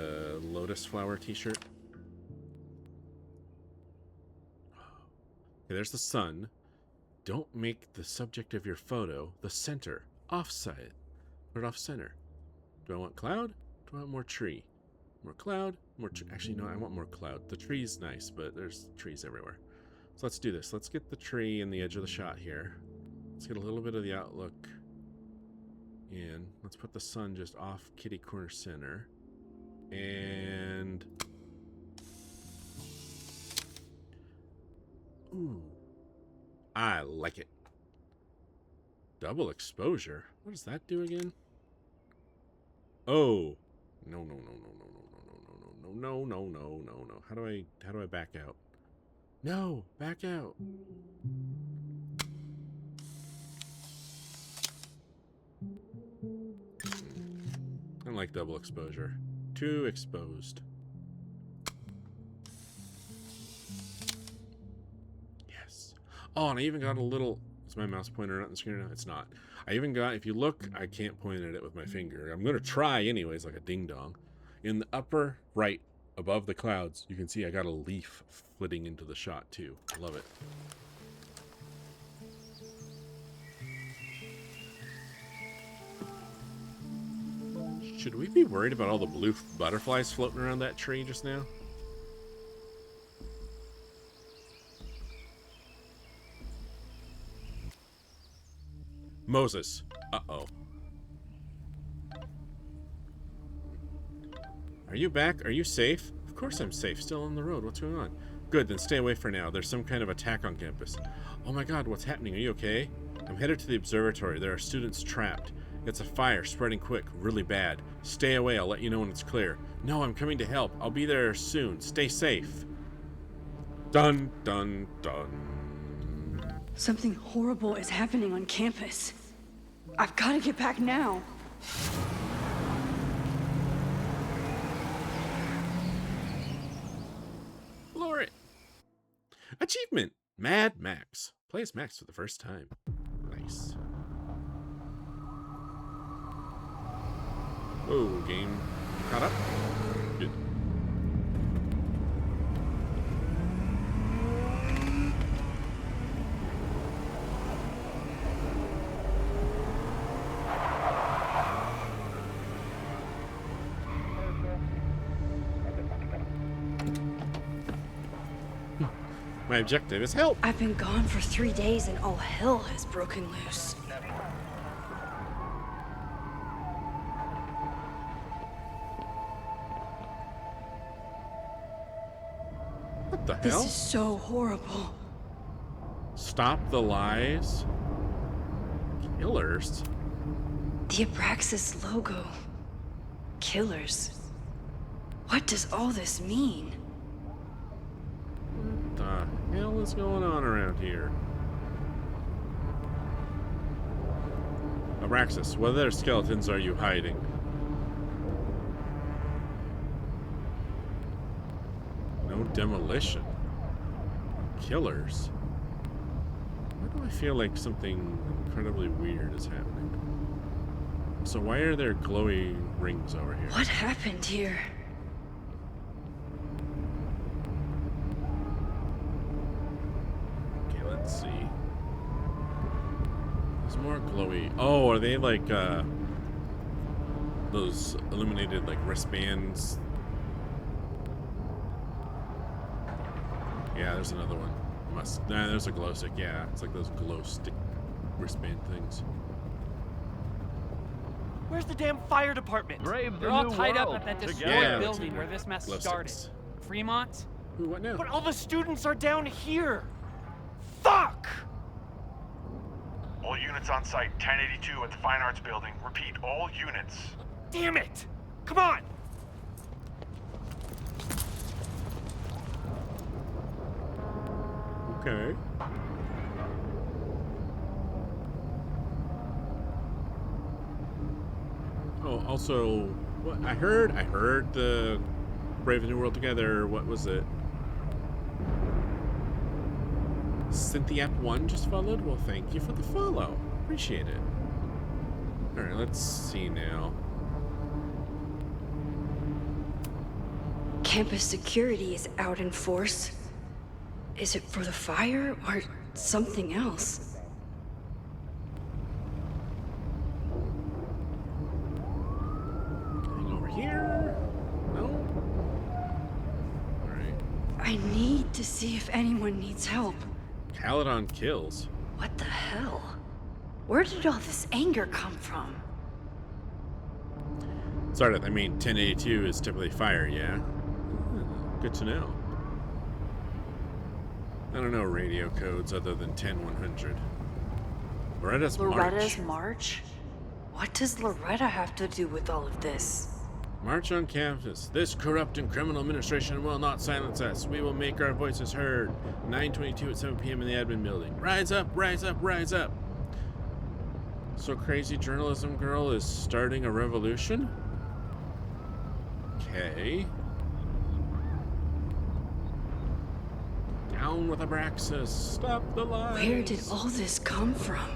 lotus flower t-shirt. Okay, there's the sun. Don't make the subject of your photo the center. Offside. Put it off center. Do I want cloud? Do I want more tree? More cloud? More tree. Actually, no, I want more cloud. The tree's nice, but there's trees everywhere. So let's do this. Let's get the tree in the edge of the shot here. Let's get a little bit of the outlook in. Let's put the sun just off kitty corner center. And... ooh. I like it. Double exposure? What does that do again? Oh. No, no, no, no, no, no, no, no, no, no, no, no, no, no. How do I back out? No, back out. I don't like double exposure. Too exposed. Yes. Oh, and I even got a little... is my mouse pointer not in the screen now? It's not. I even got... if you look, I can't point at it with my finger. I'm going to try anyways, like a ding-dong. In the upper right, above the clouds, you can see I got a leaf flitting into the shot, too. I love it. Should we be worried about all the blue butterflies floating around that tree just now? Moses. Uh-oh. Are you back? Are you safe? Of course I'm safe. Still on the road. What's going on? Good, then stay away for now. There's some kind of attack on campus. Oh my god, what's happening? Are you okay? I'm headed to the observatory. There are students trapped. It's a fire, spreading quick, really bad. Stay away, I'll let you know when it's clear. No, I'm coming to help. I'll be there soon. Stay safe. Dun, dun, dun. Something horrible is happening on campus. I've got to get back now. Glory. Achievement. Mad Max. Play as Max for the first time. Nice. Whoa, game caught up. Good. My objective is help. I've been gone for 3 days and all hell has broken loose. What the This hell? is so horrible. Stop the lies. Killers. The Abraxas logo. Killers. What does all this mean? What the hell is going on around here? Abraxas, what other skeletons are you hiding? No demolition. Killers. Why do I feel like something incredibly weird is happening? So why are there glowy rings over here? What happened here? Okay, let's see. There's more glowy. Oh, are they like those illuminated like wristbands? Yeah, there's another one. Nah, there's a glow stick. Yeah, it's like those glow stick wristband things. Where's the damn fire department? Brave the They're all new tied world up at that destroyed Yeah, building where this mess glow started. sticks. Fremont? Ooh, what now? But all the students are down here. Fuck! All units on site, 1082 at the Fine Arts Building. Repeat, all units. Damn it! Come on! Okay. Oh, also, what I heard the Brave New World Together. What was it? Cynthia 1 just followed. Well, thank you for the follow. Appreciate it. All right, let's see now. Campus security is out in force. Is it for the fire or something else? Anything over here? No? All right. I need to see if anyone needs help. Caledon kills. What the hell? Where did all this anger come from? Sorry, I mean 1082 is typically fire, yeah? Good to know. I don't know radio codes other than 10100. Loretta's March? What does Loretta have to do with all of this? March on campus. This corrupt and criminal administration will not silence us. We will make our voices heard. 9:22 at 7 p.m. in the admin building. Rise up, rise up, rise up. So crazy journalism girl is starting a revolution? Okay. Down with Abraxas. Stop the lies. Where did all this come from?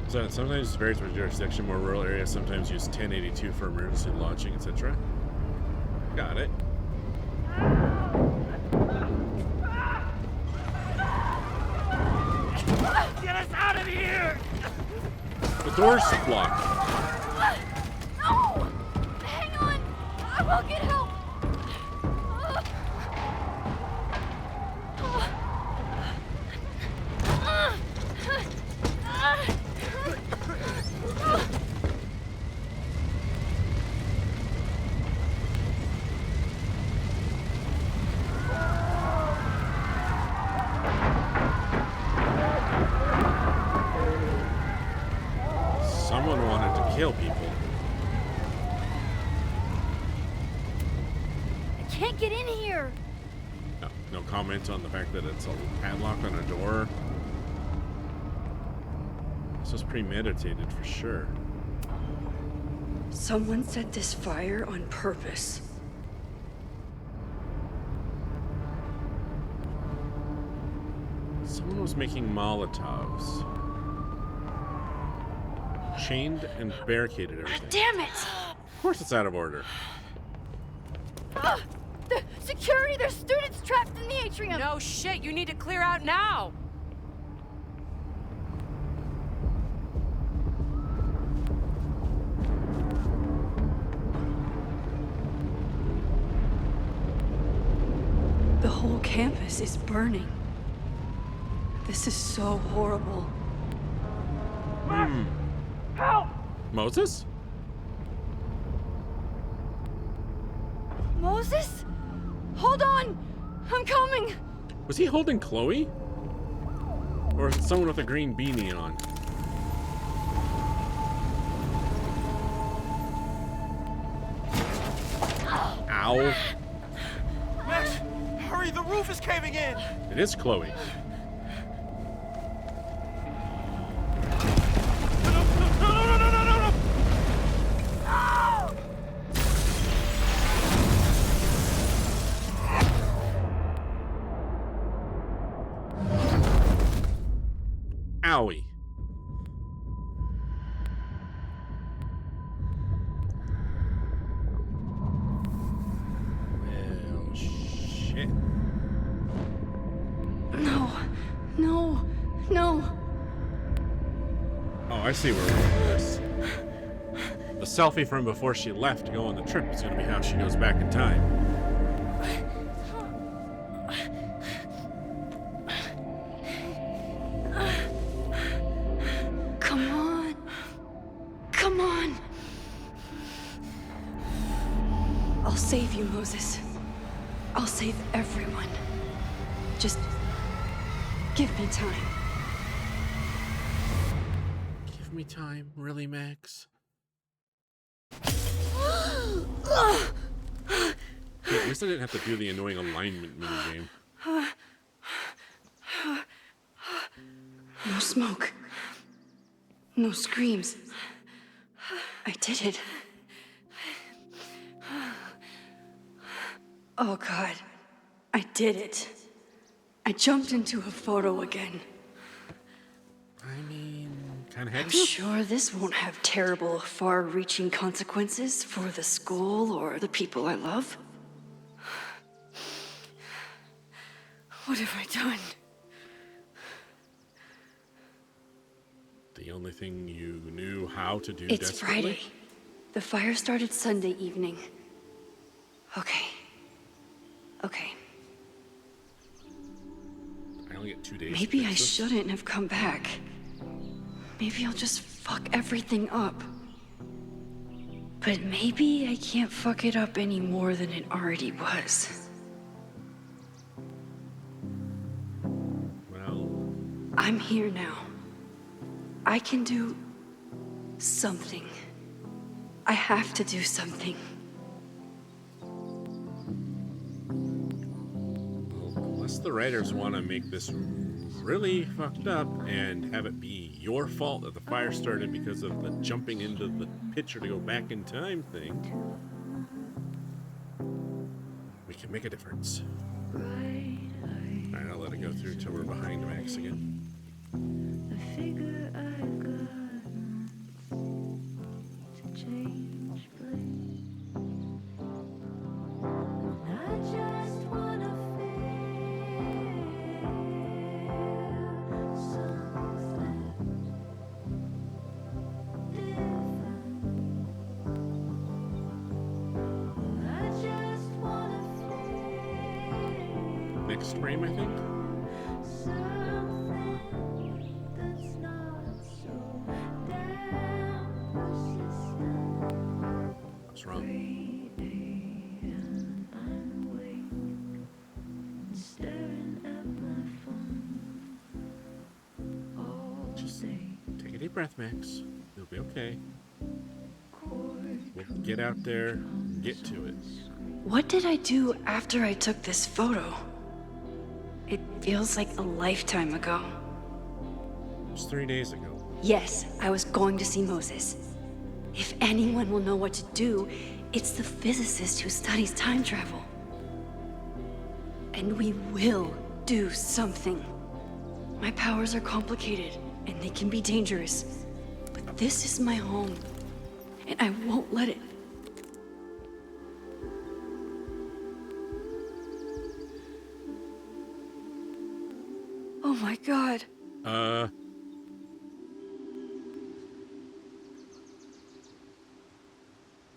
So sometimes it varies by jurisdiction, more rural areas sometimes use 1082 for emergency launching, etc. Got it. Get us out of here! The door's locked. No! Hang on! I will get help! Someone wanted to kill people. I can't get in here! No comment on the fact that it's a padlock on a door. This was premeditated for sure. Someone set this fire on purpose. Someone was making Molotovs. Chained and barricaded everything. Damn it! Of course it's out of order. The security! There's students trapped in the atrium! No shit, you need to clear out now! The whole campus is burning. This is so horrible. Help! Moses? Moses? Hold on! I'm coming! Was he holding Chloe? Or is it someone with a green beanie on? Ow. Max, hurry, the roof is caving in! It is Chloe. No! Owie. Well, shit. No, no, no. Oh, I see where we're going with this. The selfie from before she left to go on the trip is going to be how she goes back in time. Come on. Come on. save you, Moses. I'll save everyone. Just give me time. Give me time, really, Max? Hey, at least I didn't have to do the annoying alignment minigame. No smoke. No screams. I did it. Oh God, I did it. I jumped into a photo again. I mean, kind of I'm heavy. sure this won't have terrible, far-reaching consequences for the school or the people I love. What have I done? The only thing you knew how to do It's desperately? Friday. The fire started Sunday evening. Okay. I only get 2 days. Maybe to I fix this. shouldn't have come back. Maybe I'll just fuck everything up. But maybe I can't fuck it up any more than it already was. Well, I'm here now. I can do something. I have to do something. unless the writers want to make this really fucked up and have it be your fault that the fire started because of the jumping into the picture to go back in time thing, we can make a difference. Alright, I'll let it go through till we're behind Max again. Next frame, I think. What's wrong? Just take a deep breath, Max. You'll be okay. We'll get out there and get to it. What did I do after I took this photo? It feels like a lifetime ago. It was 3 days ago. Yes, I was going to see Moses. If anyone will know what to do, it's the physicist who studies time travel. And we will do something. My powers are complicated, and they can be dangerous. But this is my home, and I won't let it. Oh my God.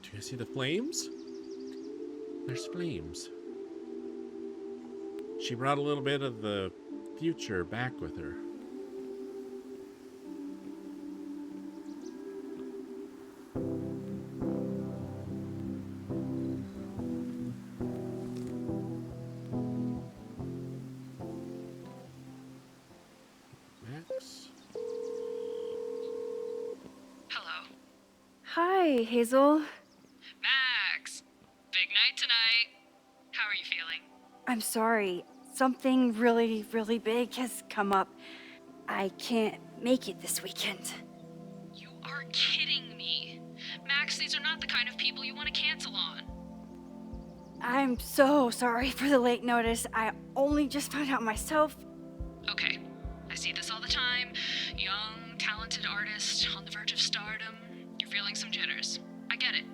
Do you see the flames? There's flames. She brought a little bit of the future back with her. Max? Hello. Hi, Hazel. Max! Big night tonight. How are you feeling? I'm sorry. Something really, really big has come up. I can't make it this weekend. You are kidding me. Max, these are not the kind of people you want to cancel on. I'm so sorry for the late notice. I only just found out myself. Okay. I see this all the time. Young, talented artist on the verge of stardom. You're feeling some jitters. I get it.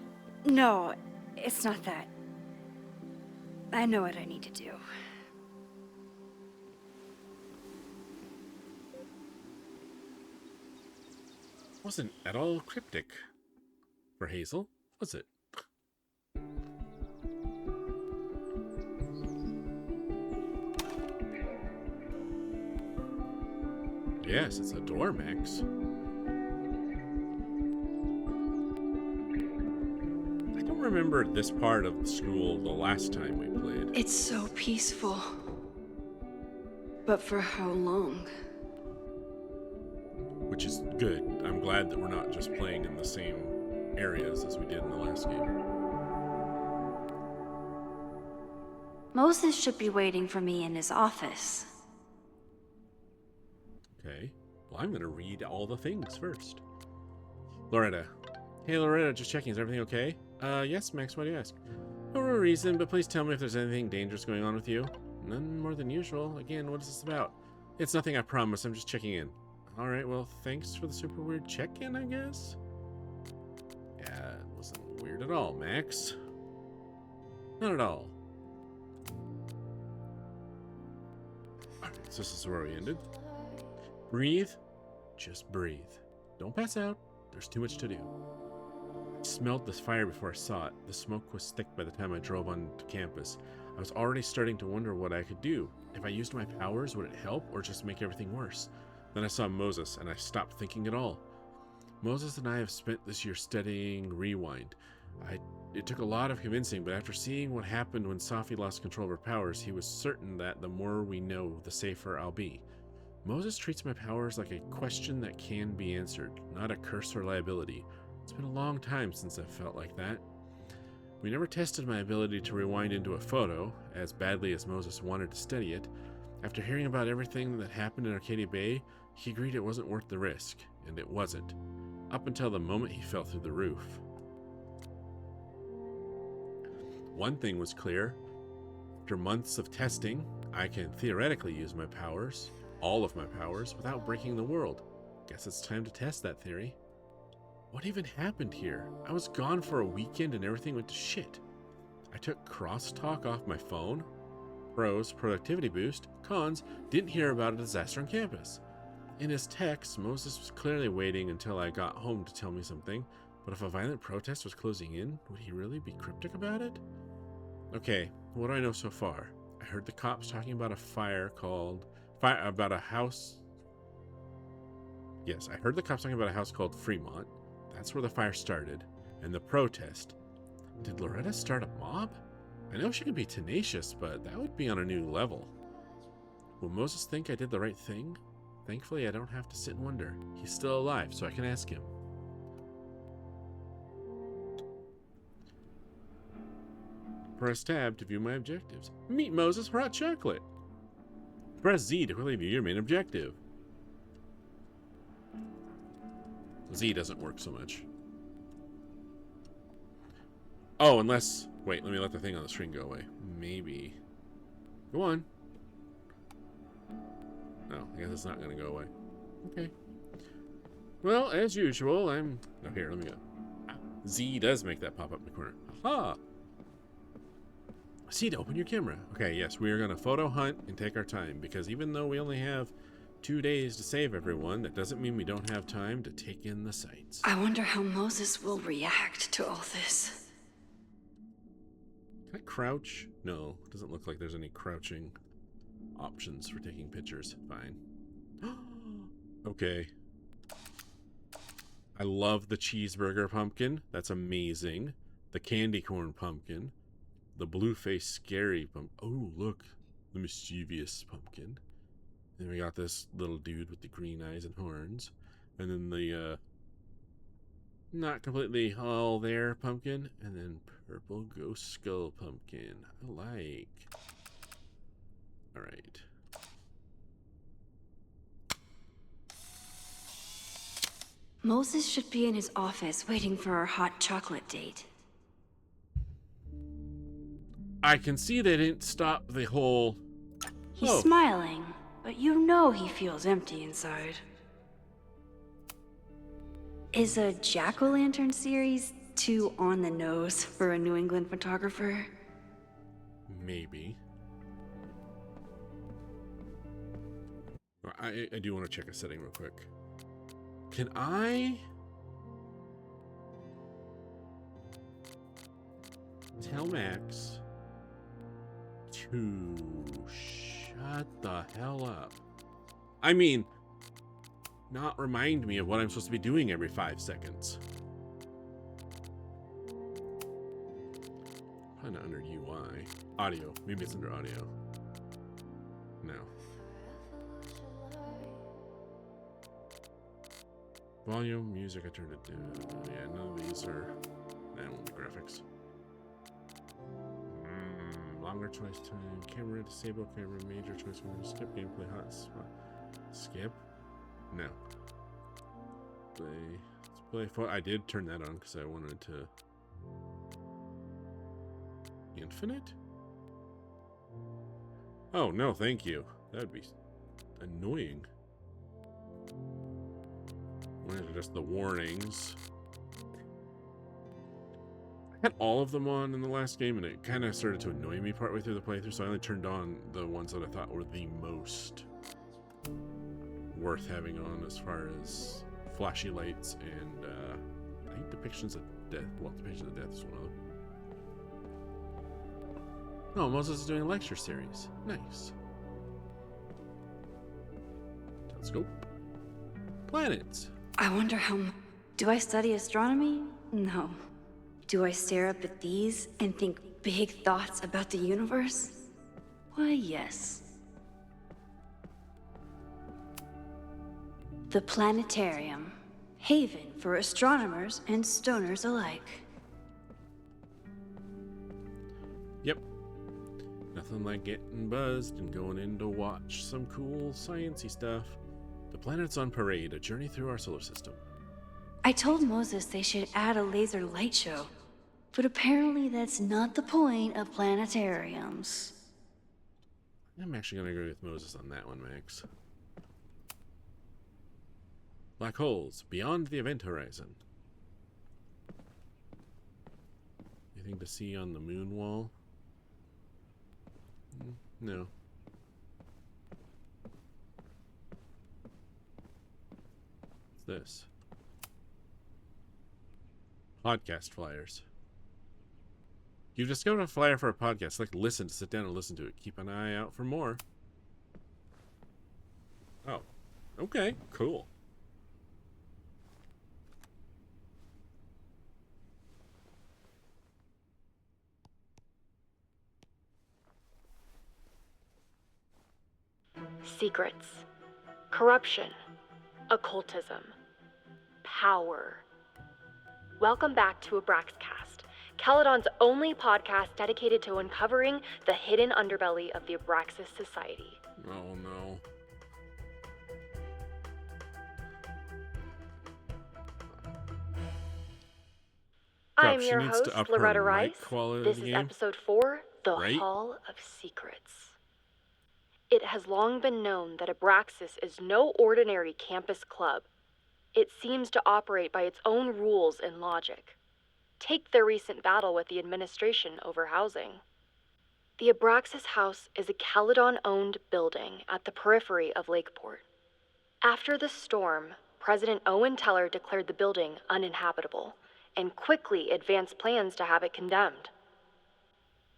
No, it's not that. I know what I need to do. Wasn't at all cryptic for Hazel, was it? Yes, it's a door, Max. I don't remember this part of the school the last time we played. It's so peaceful. But for how long? Which is good. I'm glad that we're not just playing in the same areas as we did in the last game. Moses should be waiting for me in his office. Okay. Well, I'm going to read all the things first. Loretta. Hey, Loretta, just checking. Is everything okay? Yes, Max, why do you ask? No real reason, but please tell me if there's anything dangerous going on with you. None more than usual. Again, what is this about? It's nothing, I promise. I'm just checking in. Alright, well, thanks for the super weird check-in, I guess? Yeah, it wasn't weird at all, Max. Not at all. Alright, so this is where we ended. Breathe. Just breathe. Don't pass out. There's too much to do. I smelled this fire before I saw it. The smoke was thick by the time I drove onto campus. I was already starting to wonder what I could do. If I used my powers, would it help or just make everything worse? Then I saw Moses, and I stopped thinking at all. Moses and I have spent this year studying Rewind. It took a lot of convincing, but after seeing what happened when Safi lost control of her powers, he was certain that the more we know, the safer I'll be. Moses treats my powers like a question that can be answered, not a curse or liability. It's been a long time since I've felt like that. We never tested my ability to rewind into a photo, as badly as Moses wanted to study it. After hearing about everything that happened in Arcadia Bay, he agreed it wasn't worth the risk, and it wasn't. Up until the moment he fell through the roof. One thing was clear. After months of testing, I can theoretically use my powers, all of my powers, without breaking the world. Guess it's time to test that theory. What even happened here? I was gone for a weekend and everything went to shit. I took crosstalk off my phone. Pros, productivity boost. Cons, didn't hear about a disaster on campus. In his text, Moses was clearly waiting until I got home to tell me something, but if a violent protest was closing in, would he really be cryptic about it? Okay, what do I know so far? I heard the cops talking about about a house. Yes, I heard the cops talking about a house called Fremont. That's where the fire started, and the protest. Did Loretta start a mob? I know she could be tenacious, but that would be on a new level. Will Moses think I did the right thing? Thankfully, I don't have to sit and wonder. He's still alive, so I can ask him. Press tab to view my objectives. Meet Moses for hot chocolate. Press Z to quickly view your main objective. Z doesn't work so much. Oh, unless... Wait, let me let the thing on the screen go away. Maybe. Go on. No, I guess it's not going to go away. Okay. Well, as usual, I'm... Oh, here, let me go. Z does make that pop up in the corner. Aha! C to open your camera. Okay, yes, we are going to photo hunt and take our time, because even though we only have 2 days to save everyone, that doesn't mean we don't have time to take in the sights. I wonder how Moses will react to all this. Can I crouch? No, it doesn't look like there's any crouching options for taking pictures. Fine. Okay. I love the cheeseburger pumpkin. That's amazing. The candy corn pumpkin. The blue-faced scary pumpkin. Oh, look. The mischievous pumpkin. Then we got this little dude with the green eyes and horns. And then the, not completely all there pumpkin. And then purple ghost skull pumpkin. I like. Alright. Moses should be in his office waiting for our hot chocolate date. I can see they didn't stop the whole... He's smiling, but you know he feels empty inside. Is a jack-o'-lantern series too on the nose for a New England photographer? Maybe. I do want to check a setting real quick. Can I tell Max to shut the hell up? I mean, not remind me of what I'm supposed to be doing every 5 seconds. audio. Maybe it's under audio. No. Volume, music, I turned it down. Yeah, none of these are... That won't be graphics. Longer choice time. Camera, disable camera, major choice mode. Skip gameplay, hot spot. Skip? No. Let's play. I did turn that on because I wanted to... Infinite? Oh, no, thank you. That would be annoying. Just the warnings. I had all of them on in the last game, and it kind of started to annoy me partway through the playthrough, so I only turned on the ones that I thought were the most worth having on, as far as flashy lights and I think depictions of death. Well, depictions of death is one of them. Oh, Moses is doing a lecture series. Nice. Telescope. Planets. I wonder how... Do I study astronomy? No. Do I stare up at these and think big thoughts about the universe? Why, yes. The planetarium. Haven for astronomers and stoners alike. Yep. Nothing like getting buzzed and going in to watch some cool sciencey stuff. The planets on parade, a journey through our solar system. I told Moses they should add a laser light show, but apparently that's not the point of planetariums. I'm actually going to agree with Moses on that one, Max. Black holes, beyond the event horizon. Anything to see on the moon wall? No. What's this? Podcast flyers. You've discovered a flyer for a podcast. Like, listen, sit down and listen to it. Keep an eye out for more. Oh. Okay, cool. Secrets, corruption, occultism, power. Welcome back to Abraxcast, Caledon's only podcast dedicated to uncovering the hidden underbelly of the Abraxas Society. Oh no. I'm She your needs host, to up Loretta her Rice. mic quality This is game. episode 4, The Right? Hall of Secrets. It has long been known that Abraxas is no ordinary campus club. It seems to operate by its own rules and logic. Take their recent battle with the administration over housing. The Abraxas House is a Caledon-owned building at the periphery of Lakeport. After the storm, President Owen Teller declared the building uninhabitable and quickly advanced plans to have it condemned.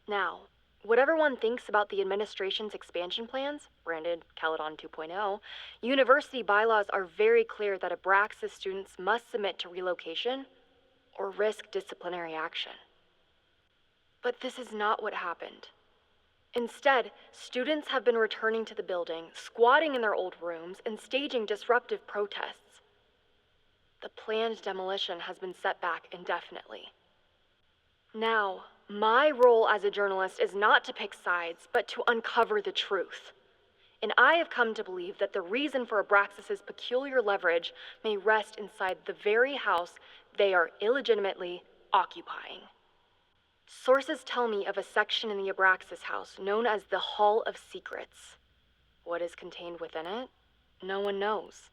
Now, whatever one thinks about the administration's expansion plans, branded Caledon 2.0, university bylaws are very clear that Abraxas students must submit to relocation or risk disciplinary action. But this is not what happened. Instead, students have been returning to the building, squatting in their old rooms, and staging disruptive protests. The planned demolition has been set back indefinitely. Now, my role as a journalist is not to pick sides, but to uncover the truth. And I have come to believe that the reason for Abraxas's peculiar leverage may rest inside the very house they are illegitimately occupying. Sources tell me of a section in the Abraxas house known as the Hall of Secrets. What is contained within it? No one knows.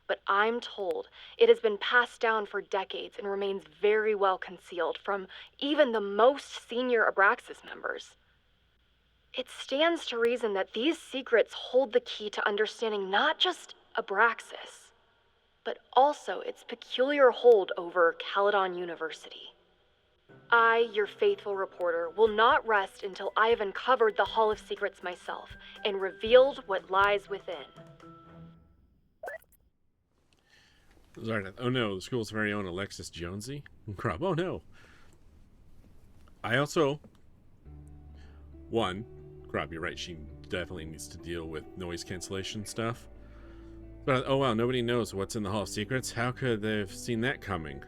But I'm told it has been passed down for decades and remains very well concealed from even the most senior Abraxas members. It stands to reason that these secrets hold the key to understanding not just Abraxas, but also its peculiar hold over Caledon University. I, your faithful reporter, will not rest until I have uncovered the Hall of Secrets myself and revealed what lies within. Sorry. Oh no, the school's very own Alexis Jonesy. Crap. Oh no. I also One, Crop, you're right, she definitely needs to deal with noise cancellation stuff. But, oh wow, nobody knows what's in the Hall of Secrets. How could they have seen that coming?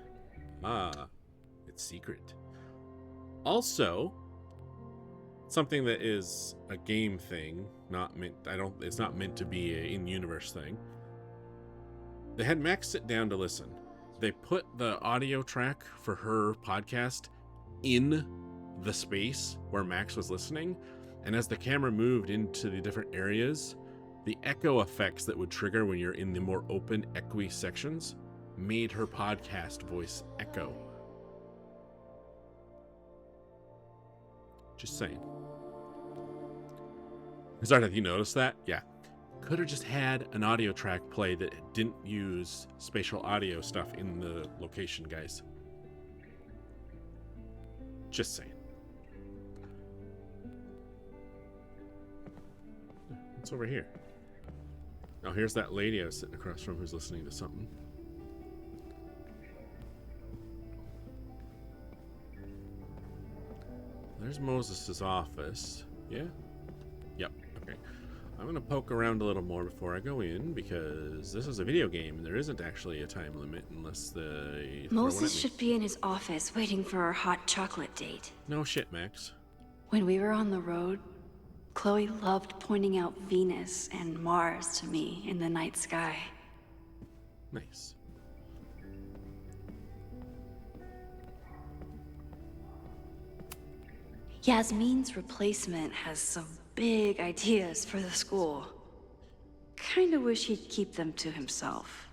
Ah, it's secret. Also, something that is a game thing, it's not meant to be an in-universe thing. They had Max sit down to listen. They put the audio track for her podcast in the space where Max was listening, and as the camera moved into the different areas, the echo effects that would trigger when you're in the more open, echoey sections made her podcast voice echo. Just saying. Sorry, have you noticed that? Yeah. Could have just had an audio track play that didn't use spatial audio stuff in the location, guys. Just saying. What's over here? Oh, here's that lady I was sitting across from who's listening to something. There's Moses' office. Yeah? Yep, okay. I'm gonna poke around a little more before I go in, because this is a video game and there isn't actually a time limit unless they throw one at me. Moses should be in his office waiting for our hot chocolate date. No shit, Max. When we were on the road, Chloe loved pointing out Venus and Mars to me in the night sky. Nice. Yasmin's replacement has some big ideas for the school. Kinda wish he'd keep them to himself.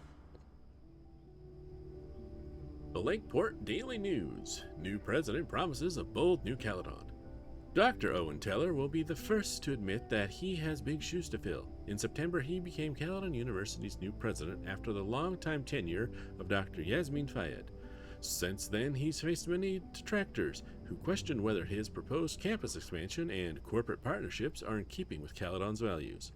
The Lakeport Daily News. New president promises a bold new Caledon. Dr. Owen Teller will be the first to admit that he has big shoes to fill. In September, he became Caledon University's new president after the long-time tenure of Dr. Yasmin Fayed. Since then, he's faced many detractors who question whether his proposed campus expansion and corporate partnerships are in keeping with Caledon's values.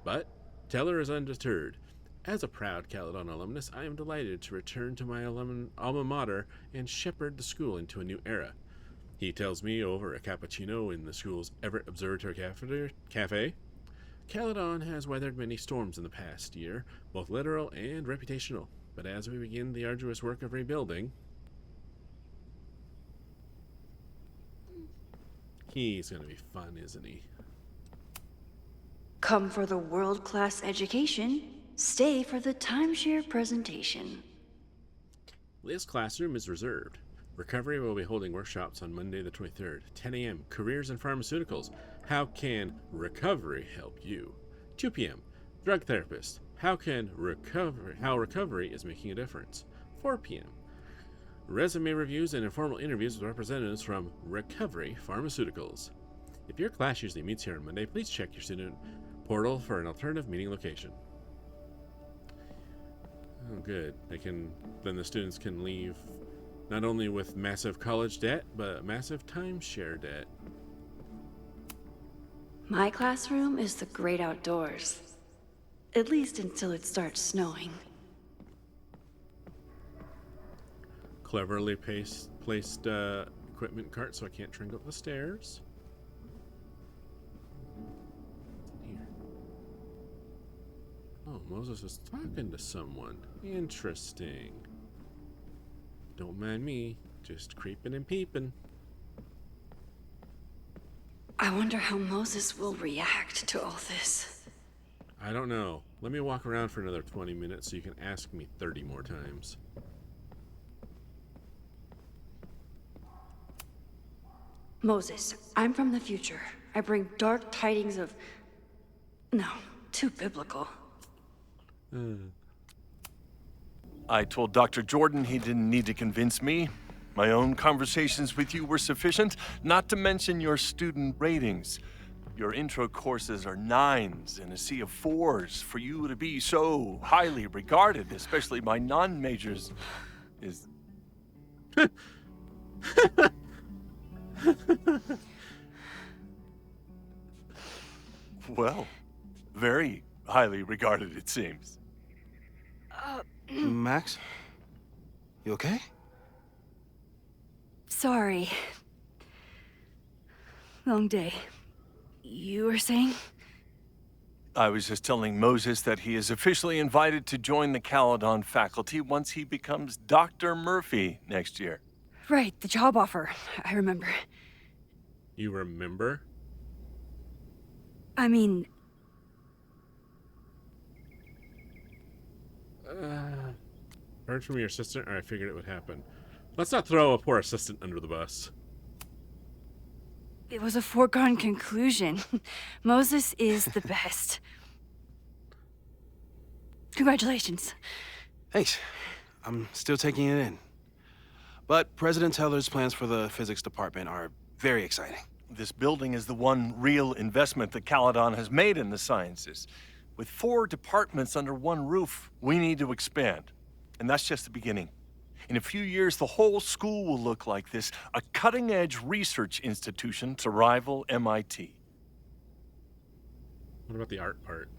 But Teller is undeterred. As a proud Caledon alumnus, I am delighted to return to my alma mater and shepherd the school into a new era. He tells me over a cappuccino in the school's Everett Observatory Cafe. Caledon has weathered many storms in the past year, both literal and reputational. But as we begin the arduous work of rebuilding, he's going to be fun, isn't he? Come for the world-class education, stay for the timeshare presentation. This classroom is reserved. Recovery will be holding workshops on Monday the 23rd, 10 a.m. Careers in Pharmaceuticals. How can recovery help you? 2 p.m. Drug therapist. How recovery is making a difference. 4 p.m. Resume reviews and informal interviews with representatives from Recovery Pharmaceuticals. If your class usually meets here on Monday, please check your student portal for an alternative meeting location. Oh, good. Then the students can leave not only with massive college debt, but massive timeshare debt. My classroom is the great outdoors. At least until it starts snowing. Cleverly placed equipment cart so I can't try and go up the stairs. What's in here? Oh, Moses is talking to someone. Interesting. Don't mind me, just creeping and peeping. I wonder how Moses will react to all this. I don't know. Let me walk around for another 20 minutes so you can ask me 30 more times. Moses, I'm from the future. I bring dark tidings of... No, too biblical. I told Dr. Jordan he didn't need to convince me. My own conversations with you were sufficient, not to mention your student ratings. Your intro courses are 9s in a sea of 4s. For you to be so highly regarded, especially by non-majors, is... Well, very highly regarded, it seems. Max? You okay? Sorry. Long day. You were saying? I was just telling Moses that he is officially invited to join the Caledon faculty once he becomes Dr. Murphy next year. Right, the job offer. I remember. You remember? I mean, Heard from your assistant, or I figured it would happen. Let's not throw a poor assistant under the bus. it was a foregone conclusion. Moses is the best. Congratulations. Thanks. I'm still taking it in. But President Teller's plans for the physics department are very exciting. This building is the one real investment that Caledon has made in the sciences. With 4 departments under one roof, we need to expand. And that's just the beginning. In a few years, the whole school will look like this, a cutting-edge research institution to rival MIT. What about the art part?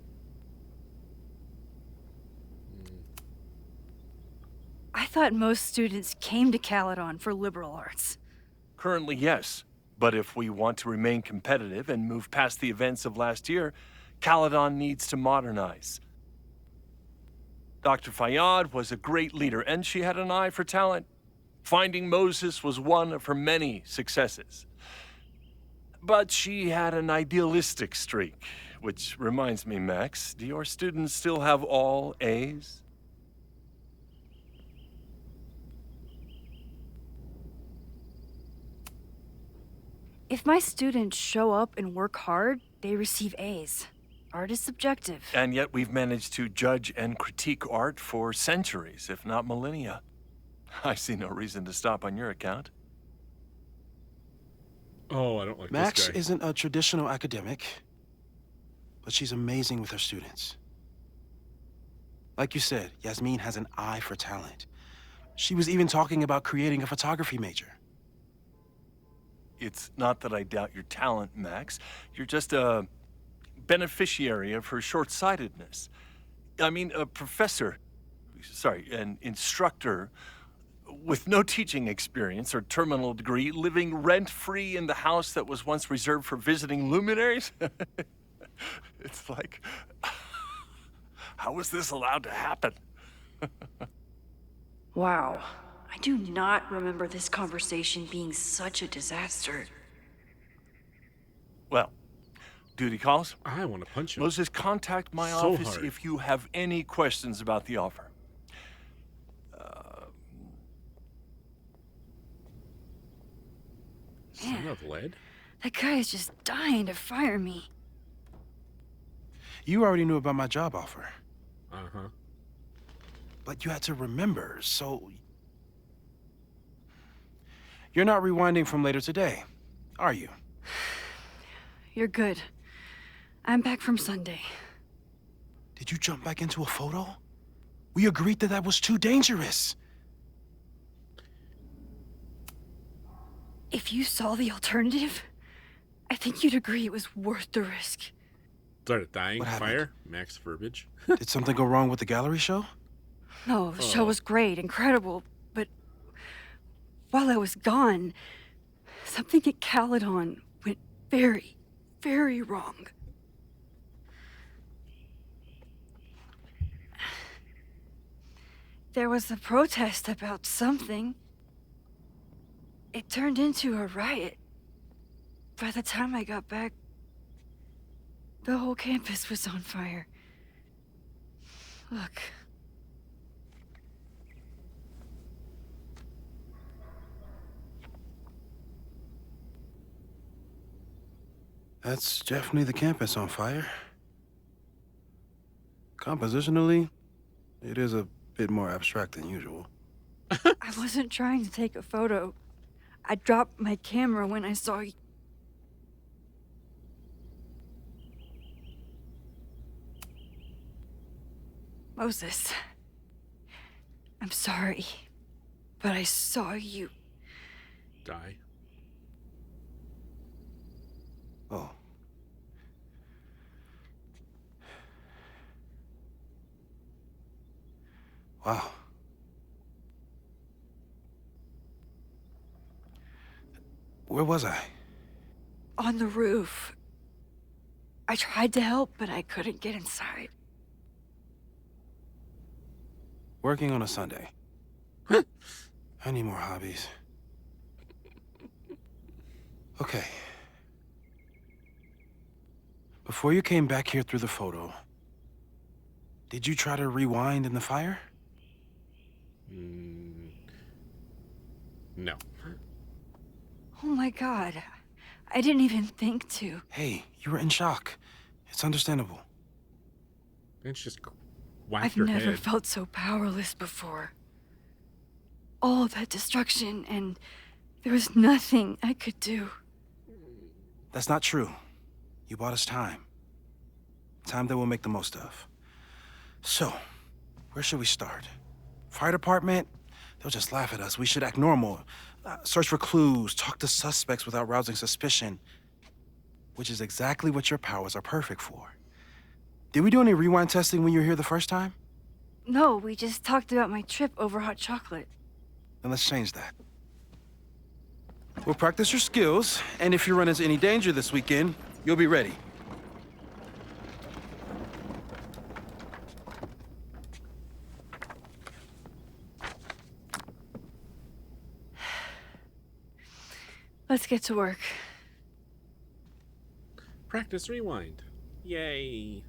I thought most students came to Caledon for liberal arts. Currently, yes. But if we want to remain competitive and move past the events of last year, Caledon needs to modernize. Dr. Fayyad was a great leader, and she had an eye for talent. Finding Moses was one of her many successes. But she had an idealistic streak, which reminds me, Max, do your students still have all A's? If my students show up and work hard, they receive A's. Art is subjective. And yet we've managed to judge and critique art for centuries, if not millennia. I see no reason to stop on your account. Oh, I don't like Max this guy. isn't a traditional academic, but she's amazing with her students. Like you said, Yasmin has an eye for talent. She was even talking about creating a photography major. It's not that I doubt your talent, Max. You're just a beneficiary of her short-sightedness. I mean, an instructor with no teaching experience or terminal degree, living rent-free in the house that was once reserved for visiting luminaries? It's like, how was this allowed to happen? Wow. I do not remember this conversation being such a disaster. Well, duty calls. I want to punch him. Moses, contact my So office hard. if you have any questions about the offer. Son of lead? That guy is just dying to fire me. You already knew about my job offer, Uh-huh. but you had to remember, so... You're not rewinding from later today, are you? You're good. I'm back from Sunday. Did you jump back into a photo? We agreed that that was too dangerous. If you saw the alternative, I think you'd agree it was worth the risk. Started dying. What happened? Fire. Max Verbiage. Did something go wrong with the gallery show? No, the show was great, incredible, but while I was gone, something at Caledon went very, very wrong. There was a protest about something. It turned into a riot. By the time I got back, the whole campus was on fire. Look. That's definitely the campus on fire. Compositionally, it is a bit more abstract than usual. I wasn't trying to take a photo. I dropped my camera when I saw you. Moses, I'm sorry, but I saw you. Die. Oh. Wow. Where was I? On the roof. I tried to help, but I couldn't get inside. Working on a Sunday. I need more hobbies. Okay. Before you came back here through the photo, did you try to rewind in the fire? No. Oh my god. I didn't even think to. Hey, you were in shock. It's understandable. It's just whack I've your never head. felt so powerless before. All that destruction, and there was nothing I could do. That's not true. You bought us time. Time that we'll make the most of. So, where should we start? Fire department? They'll just laugh at us. We should act normal. Search for clues, talk to suspects without rousing suspicion. Which is exactly what your powers are perfect for. Did we do any rewind testing when you were here the first time? No, we just talked about my trip over hot chocolate. Then let's change that. We'll practice your skills, and if you run into any danger this weekend, you'll be ready. Let's get to work. Practice rewind. Yay.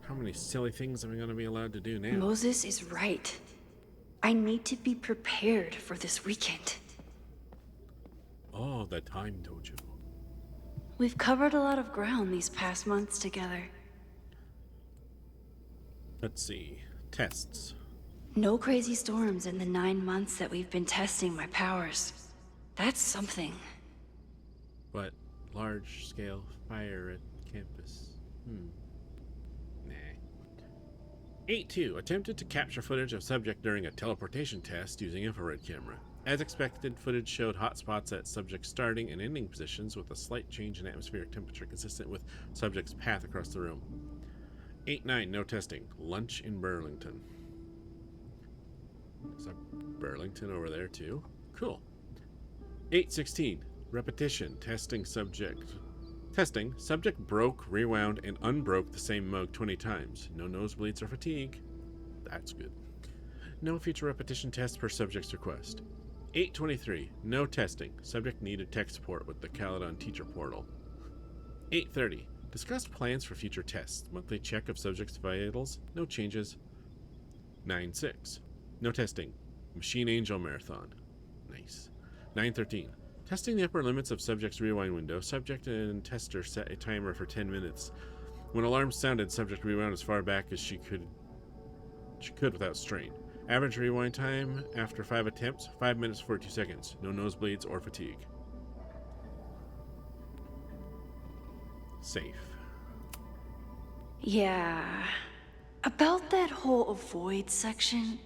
How many silly things am I going to be allowed to do now? Moses is right. I need to be prepared for this weekend. Oh, the time dojo. We've covered a lot of ground these past months together. Let's see. Tests. No crazy storms in the 9 months that we've been testing my powers. That's something. But large-scale fire at campus. Nah. 8-2. Attempted to capture footage of subject during a teleportation test using infrared camera. As expected, footage showed hotspots at subject starting and ending positions with a slight change in atmospheric temperature consistent with subject's path across the room. 8-9. No testing. Lunch in Burlington. Is that Burlington over there too? Cool. 8-16. Repetition. Testing. Subject broke, rewound, and unbroke the same mug 20 times. No nosebleeds or fatigue. That's good. No future repetition tests per subject's request. 8-23. No testing. Subject needed tech support with the Caledon teacher portal. 8-30. Discuss plans for future tests. Monthly check of subject's vitals. No changes. 9-6. No testing. Machine Angel Marathon. Nice. 9-13. Testing the upper limits of subject's rewind window. Subject and tester set a timer for 10 minutes. When alarms sounded, subject rewound as far back as she could without strain. Average rewind time after 5 attempts, 5 minutes 42 seconds. No nosebleeds or fatigue. Safe. Yeah. About that whole avoid section.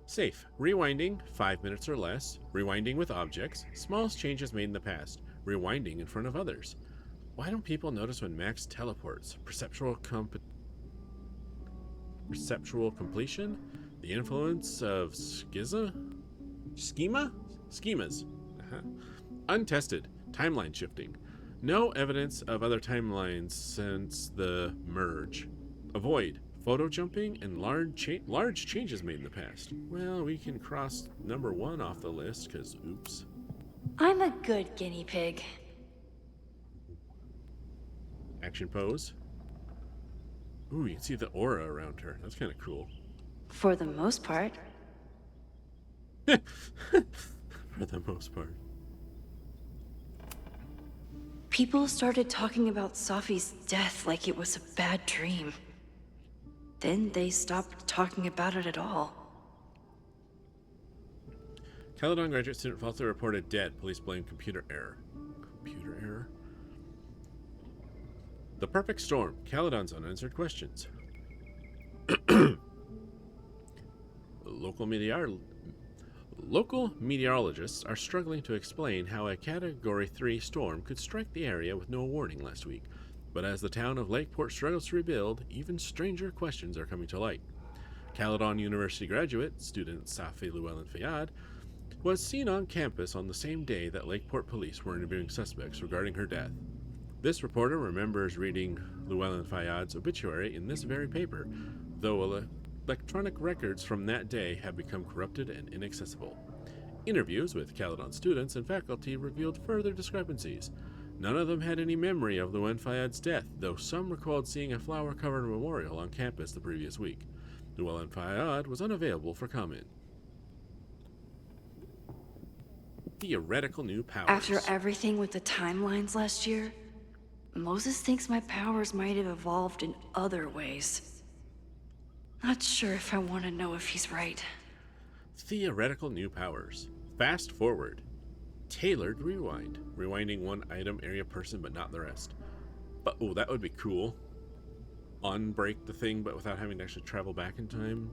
Safe. Rewinding, 5 minutes or less. Rewinding with objects. Smallest changes made in the past. Rewinding in front of others. Why don't people notice when Max teleports? Perceptual completion? The influence of Schemas? Untested. Timeline shifting. No evidence of other timelines since the merge. Avoid. Photo jumping and large changes made in the past. Well, we can cross number 1 off the list, because oops. I'm a good guinea pig. Action pose. Ooh, you can see the aura around her. That's kind of cool. For the most part. For the most part. People started talking about Safi's death like it was a bad dream. Then they stopped talking about it at all. Caledon graduate student falsely reported dead. Police blame computer error. Computer error? The perfect storm. Caledon's unanswered questions. Local meteorologists are struggling to explain how a Category 3 storm could strike the area with no warning last week. But as the town of Lakeport struggles to rebuild, even stranger questions are coming to light. Caledon University graduate, student Safi Llewellyn Fayad, was seen on campus on the same day that Lakeport police were interviewing suspects regarding her death. This reporter remembers reading Llewellyn Fayyad's obituary in this very paper, though electronic records from that day have become corrupted and inaccessible. Interviews with Caledon students and faculty revealed further discrepancies. None of them had any memory of Llewellyn Fayyad's death, though some recalled seeing a flower-covered memorial on campus the previous week. Llewellyn Fayyad was unavailable for comment. Theoretical new powers. After everything with the timelines last year, Moses thinks my powers might have evolved in other ways. Not sure if I want to know if he's right. Theoretical new powers. Fast forward. Tailored rewind. Rewinding one item, area, person, but not the rest. But, oh, that would be cool. Unbreak the thing, but without having to actually travel back in time.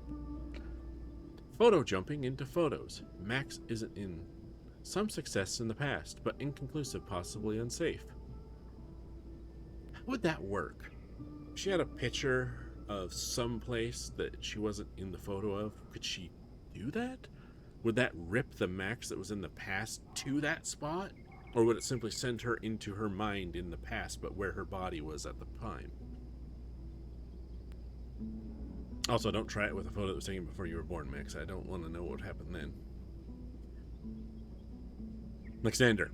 Photo jumping into photos. Max isn't in. Some success in the past, but inconclusive, possibly unsafe. How would that work? If she had a picture of some place that she wasn't in the photo of, could she do that? Would that rip the Max that was in the past to that spot? Or would it simply send her into her mind in the past, but where her body was at the time? Also, don't try it with a photo that was taken before you were born, Max. I don't want to know what happened then. Alexander.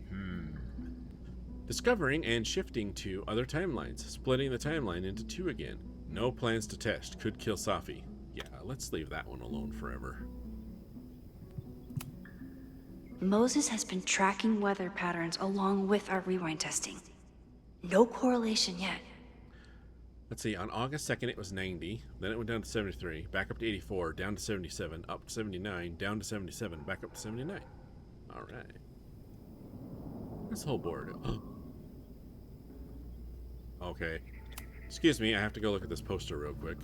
Discovering and shifting to other timelines. Splitting the timeline into two again. No plans to test. Could kill Safi. Yeah, let's leave that one alone forever. Moses has been tracking weather patterns along with our rewind testing. No correlation yet. Let's see, on August 2nd it was 90, then it went down to 73, back up to 84, down to 77, up to 79, down to 77, back up to 79. Alright. This whole board. Okay. Excuse me, I have to go look at this poster real quick.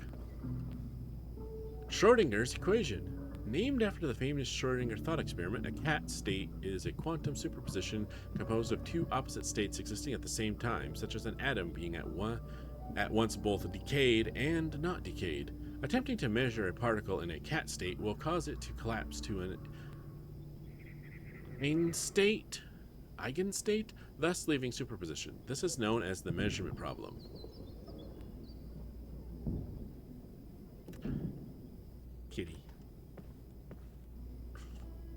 Schrodinger's equation. Named after the famous Schrödinger thought experiment, a cat state is a quantum superposition composed of two opposite states existing at the same time, such as an atom being at once both decayed and not decayed. Attempting to measure a particle in a cat state will cause it to collapse to an eigenstate, thus leaving superposition. This is known as the measurement problem. Kitty.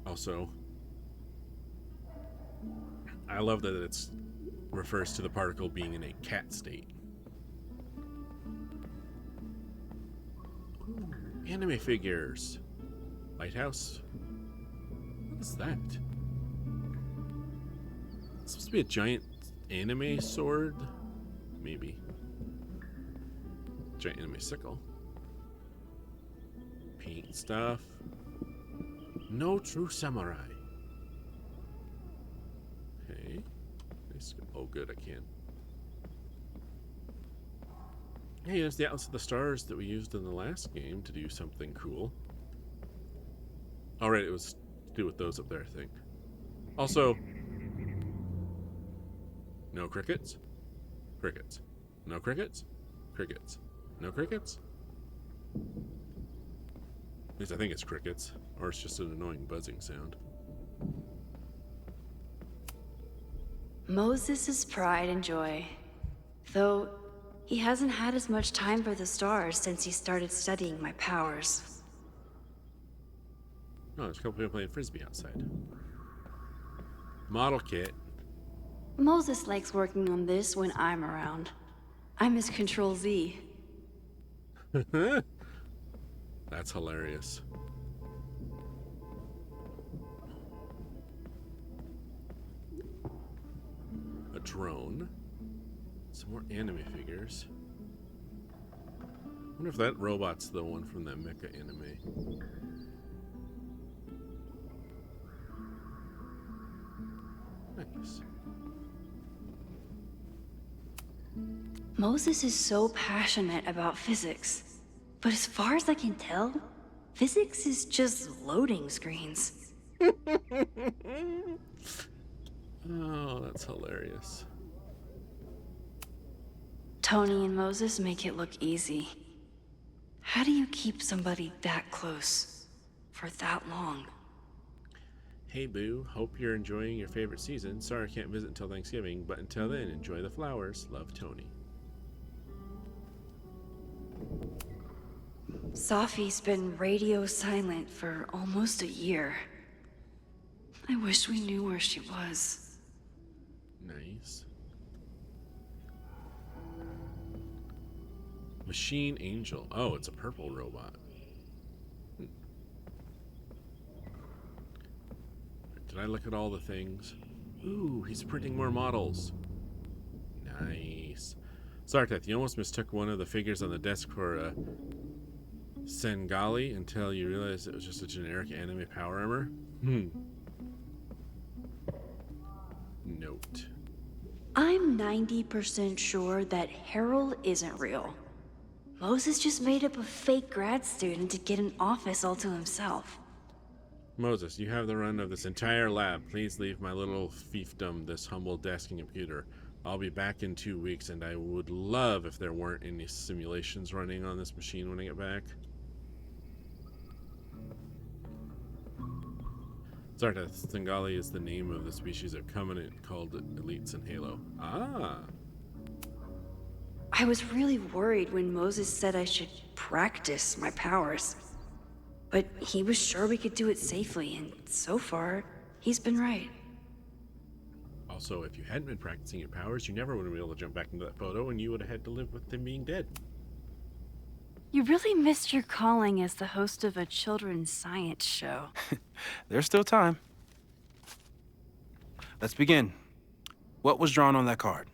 Also, I love that it refers to the particle being in a cat state. Ooh, anime figures. Lighthouse. What is that? It's supposed to be a giant anime sword? Maybe. Giant anime sickle. Paint stuff. No true samurai. Okay. Oh, good, I can. Hey, there's the Atlas of the Stars that we used in the last game to do something cool. Alright, it was to do with those up there, I think. Also, no crickets. Crickets. No crickets. Crickets. No crickets. At least I think it's crickets, or it's just an annoying buzzing sound. Moses' pride and joy. Though he hasn't had as much time for the stars since he started studying my powers. Oh, there's a couple people playing frisbee outside. Model kit. Moses likes working on this when I'm around. I'm his Control Z. That's hilarious. A drone. Some more anime figures. I wonder if that robot's the one from that mecha anime. Nice. Moses is so passionate about physics. But as far as I can tell, physics is just loading screens. Oh, that's hilarious. Tony and Moses make it look easy. How do you keep somebody that close for that long? Hey boo, hope you're enjoying your favorite season. Sorry I can't visit until Thanksgiving, but until then, enjoy the flowers. Love, Tony. Safi's been radio silent for almost a year. I wish we knew where she was. Nice. Machine Angel. Oh, it's a purple robot. Did I look at all the things? Ooh, he's printing more models. Nice. Sarteth, you almost mistook one of the figures on the desk for a Sengali until you realized it was just a generic anime power armor. Note. I'm 90% sure that Harold isn't real. Moses just made up a fake grad student to get an office all to himself. Moses, you have the run of this entire lab. Please leave my little fiefdom, this humble desk and computer. I'll be back in 2 weeks, and I would love if there weren't any simulations running on this machine when I get back. Zarteth, Sengali is the name of the species of covenant called elites in Halo. Ah. I was really worried when Moses said I should practice my powers. But he was sure we could do it safely, and so far, he's been right. Also, if you hadn't been practicing your powers, you never would have been able to jump back into that photo, and you would have had to live with him being dead. You really missed your calling as the host of a children's science show. There's still time. Let's begin. What was drawn on that card?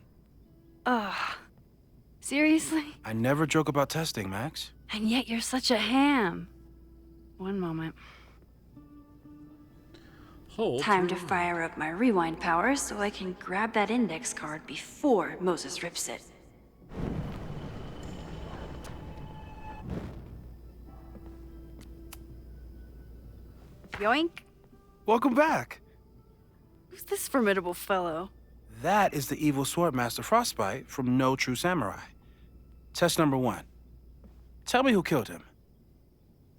Seriously? I never joke about testing, Max. And yet you're such a ham. One moment. Hold. Time to fire up my rewind powers so I can grab that index card before Moses rips it. Yoink. Welcome back. Who's this formidable fellow? That is the evil Swordmaster Frostbite from No True Samurai. Test number 1. Tell me who killed him.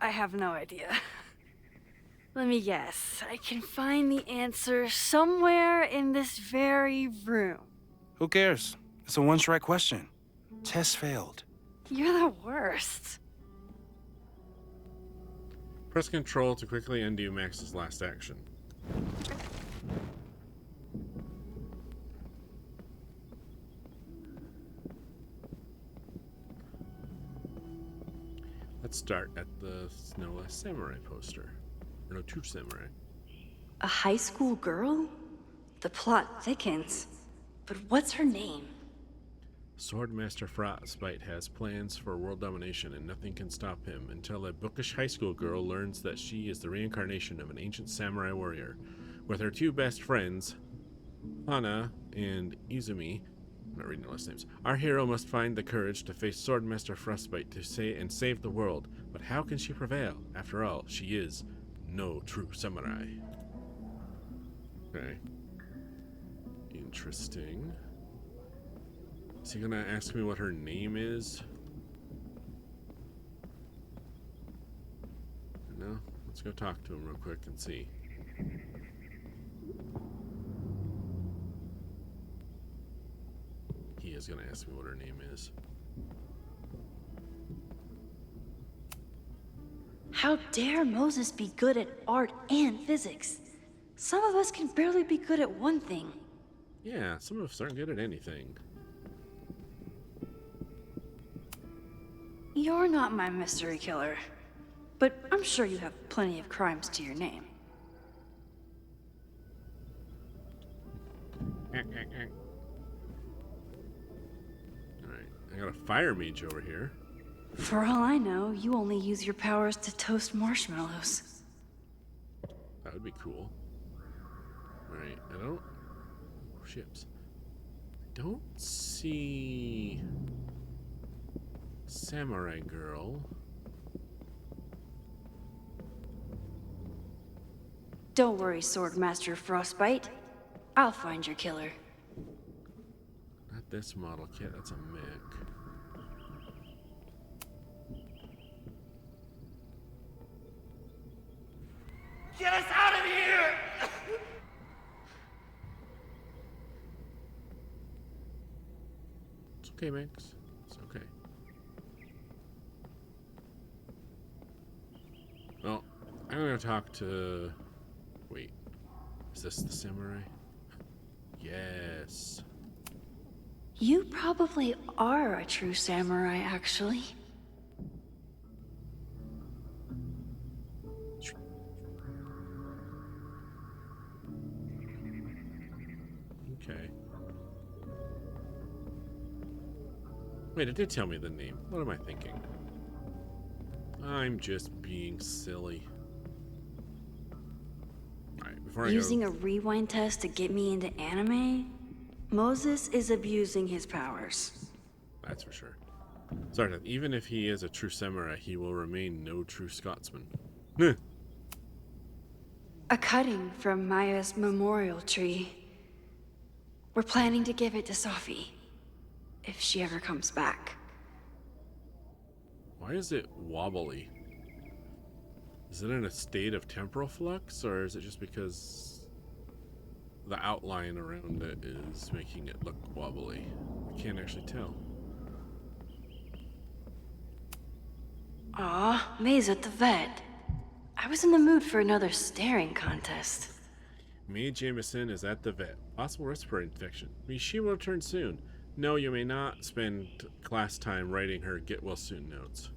I have no idea. Let me guess. I can find the answer somewhere in this very room. Who cares? It's a one-strike question. Test failed. You're the worst. Press Control to quickly undo Max's last action. Let's start at the No Less Samurai poster. Or No True Samurai. A high school girl? The plot thickens. But what's her name? Swordmaster Frostbite has plans for world domination, and nothing can stop him until a bookish high school girl learns that she is the reincarnation of an ancient samurai warrior. With her 2 best friends, Hana and Izumi, I'm not reading the last names, our hero must find the courage to face Swordmaster Frostbite to save the world. But how can she prevail? After all, she is no true samurai. Okay. Interesting. Is he gonna ask me what her name is? No? Let's go talk to him real quick and see. He is gonna ask me what her name is. How dare Moses be good at art and physics? Some of us can barely be good at one thing. Yeah, some of us aren't good at anything. You're not my mystery killer, but I'm sure you have plenty of crimes to your name. Alright, I got a fire mage over here. For all I know, you only use your powers to toast marshmallows. That would be cool. Alright, I don't... Ships. I don't see... Samurai girl. Don't worry, Swordmaster Frostbite. I'll find your killer. Not this model kit, that's a mech. Get us out of here! It's okay, Max. It's okay. Well, I'm gonna talk to... Wait. Is this the samurai? Yes. You probably are a true samurai, actually. Okay. Wait, it did tell me the name. What am I thinking? I'm just being silly. Alright, before I Using go... a rewind test to get me into anime? Moses is abusing his powers. That's for sure. Sorry, even if he is a true samurai, he will remain no true Scotsman. A cutting from Maya's memorial tree. We're planning to give it to Sophie, if she ever comes back. Why is it wobbly? Is it in a state of temporal flux, or is it just because the outline around it is making it look wobbly? I can't actually tell. Aw, May's at the vet. I was in the mood for another staring contest. Mae Jameson is at the vet. Possible respiratory infection. She will return soon. No, you may not spend class time writing her get well soon notes.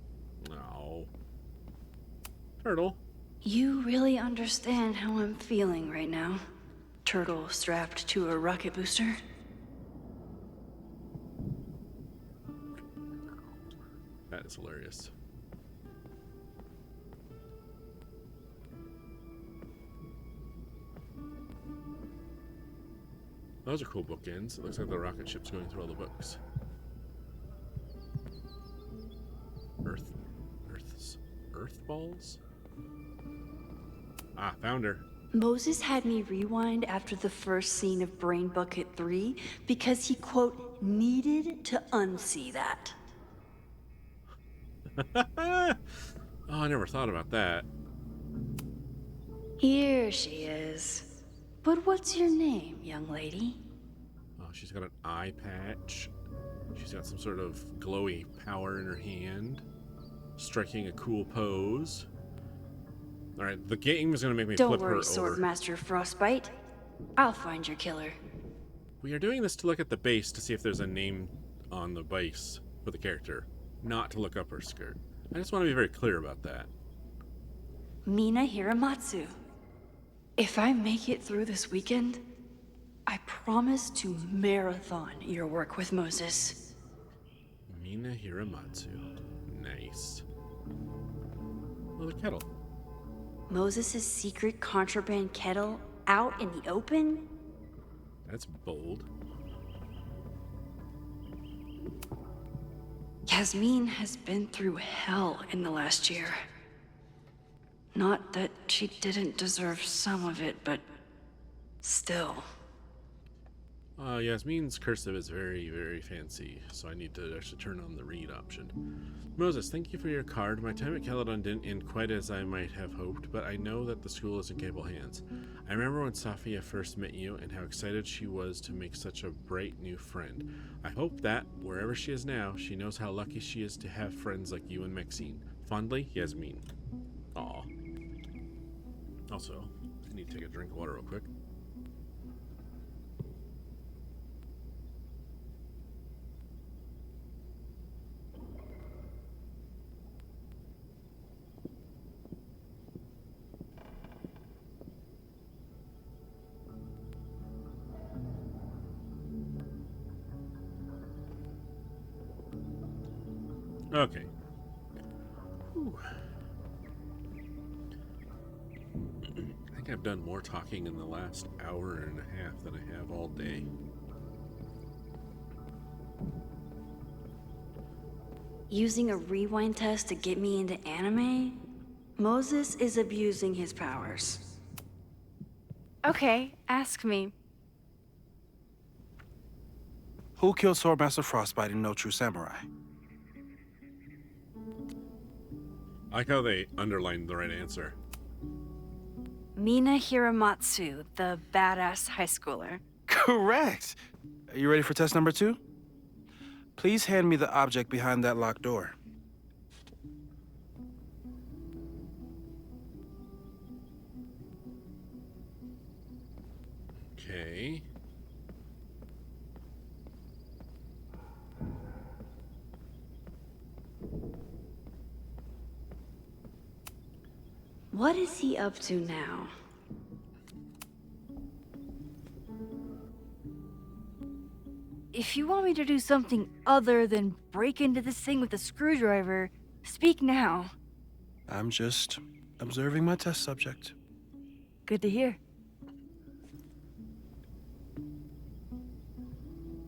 No. Turtle. You really understand how I'm feeling right now. Turtle strapped to a rocket booster. That is hilarious. Those are cool bookends. It looks like the rocket ship's going through all the books. Earth balls? Ah, found her. Moses had me rewind after the first scene of Brain Bucket 3 because he, quote, needed to unsee that. Oh, I never thought about that. Here she is. But what's your name, young lady? Oh, she's got an eye patch. She's got some sort of glowy power in her hand. Striking a cool pose. Alright, the game is going to make me Don't flip her worry, over. Swordmaster Frostbite. I'll find your killer. We are doing this to look at the base to see if there's a name on the base for the character, not to look up her skirt. I just want to be very clear about that. Mina Hiramatsu. If I make it through this weekend, I promise to marathon your work with Moses. Mina Hiramatsu. Nice. Oh, the kettle. Moses' secret contraband kettle out in the open? That's bold. Yasmin has been through hell in the last year. Not that she didn't deserve some of it, but still. Yasmin's cursive is very, very fancy, so I need to actually turn on the read option. Moses, thank you for your card. My time at Caledon didn't end quite as I might have hoped, but I know that the school is in capable hands. I remember when Sophia first met you and how excited she was to make such a bright new friend. I hope that, wherever she is now, she knows how lucky she is to have friends like you and Maxine. Fondly, Yasmin. Aw. Also, I need to take a drink of water real quick. Okay. Whew. I think I've done more talking in the last hour and a half than I have all day. Using a rewind test to get me into anime? Moses is abusing his powers. Okay, ask me. Who killed Swordmaster Frostbite in No True Samurai? I like how they underlined the right answer. Mina Hiramatsu, the badass high schooler. Correct. Are you ready for test number 2? Please hand me the object behind that locked door. Okay. What is he up to now? If you want me to do something other than break into this thing with a screwdriver, speak now. I'm just observing my test subject. Good to hear.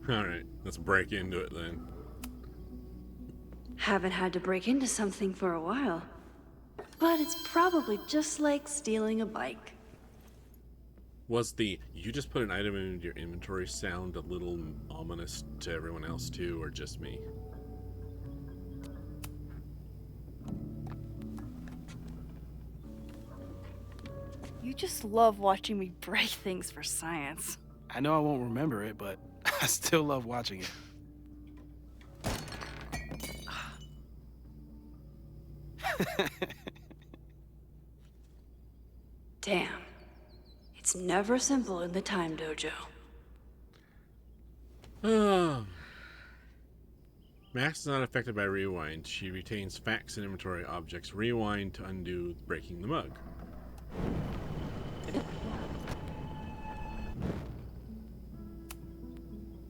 Alright, let's break into it then. Haven't had to break into something for a while. But it's probably just like stealing a bike. Was the "you just put an item in your inventory" sound a little ominous to everyone else too, or just me? You just love watching me break things for science. I know I won't remember it, but I still love watching it. Damn. It's never simple in the time dojo. Max is not affected by rewind. She retains facts and inventory objects. Rewind to undo breaking the mug.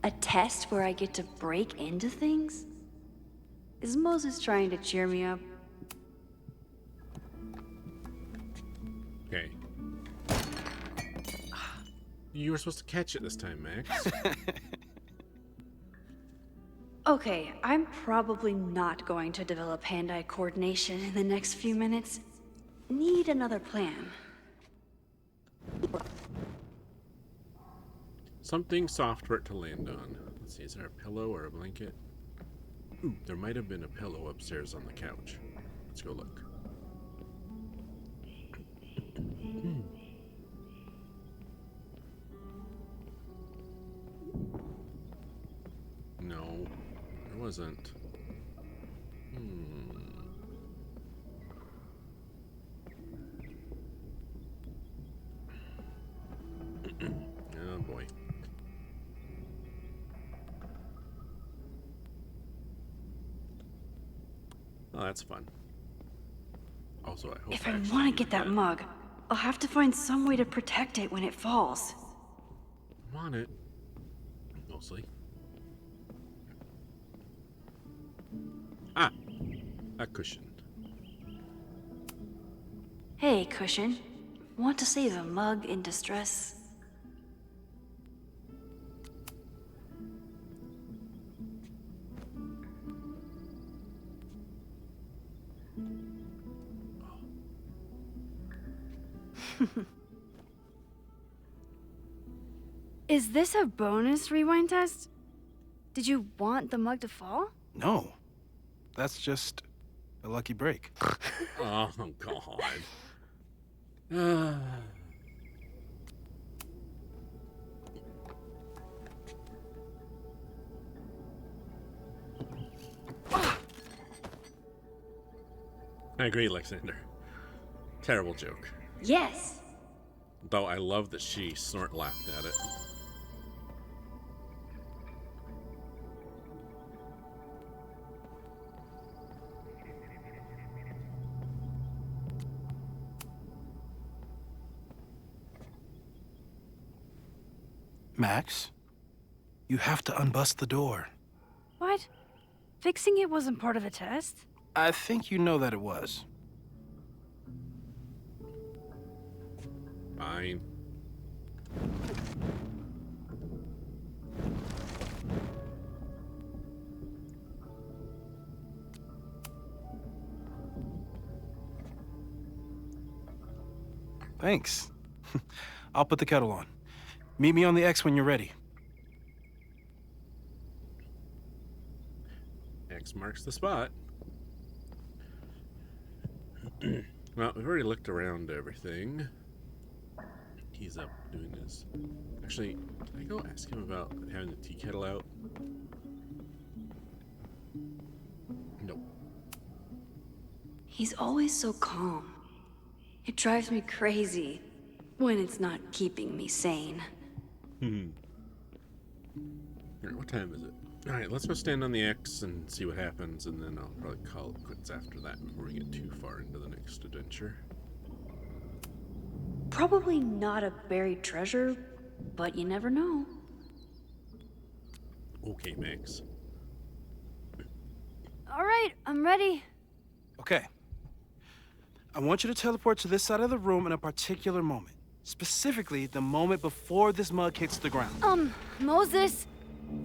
A test where I get to break into things? Is Moses trying to cheer me up? Okay. You were supposed to catch it this time, Max. Okay, I'm probably not going to develop hand-eye coordination in the next few minutes. Need another plan. Something soft for it to land on. Let's see, is there a pillow or a blanket? Ooh, there might have been a pillow upstairs on the couch. Let's go look. No, there wasn't. Oh boy. Oh, that's fun. Also, I hope If I want to get that mug, I'll have to find some way to protect it when it falls. I'm on it. Mostly. Ah! A cushion. Hey, cushion. Want to save a mug in distress? Is this a bonus rewind test? Did you want the mug to fall? No. That's just a lucky break. Oh, God. I agree, Alexander. Terrible joke. Yes. Though I love that she snort laughed at it. Max, you have to unbust the door. What? Fixing it wasn't part of the test? I think you know that it was. Fine. Thanks. I'll put the kettle on. Meet me on the X when you're ready. X marks the spot. Well, we've already looked around everything. He's up doing his... Actually, can I go ask him about having the tea kettle out? He's always so calm. It drives me crazy when it's not keeping me sane. Alright, what time is it? Alright, let's go stand on the X and see what happens, and then I'll probably call it quits after that before we get too far into the next adventure. Probably not a buried treasure, but you never know. Okay, Max. All right, I'm ready. Okay. I want you to teleport to this side of the room in a particular moment. Specifically, the moment before this mug hits the ground. Moses!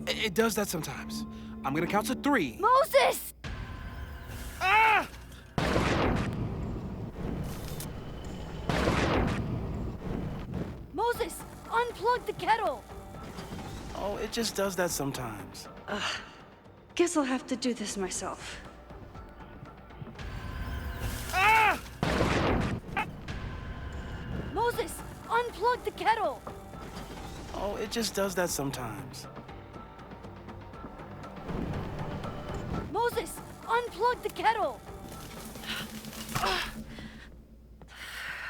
It does that sometimes. I'm gonna count to 3. Moses! Ah! Moses, unplug the kettle! Oh, it just does that sometimes. Guess I'll have to do this myself. Ah! Moses, unplug the kettle! Oh, it just does that sometimes. Moses, unplug the kettle!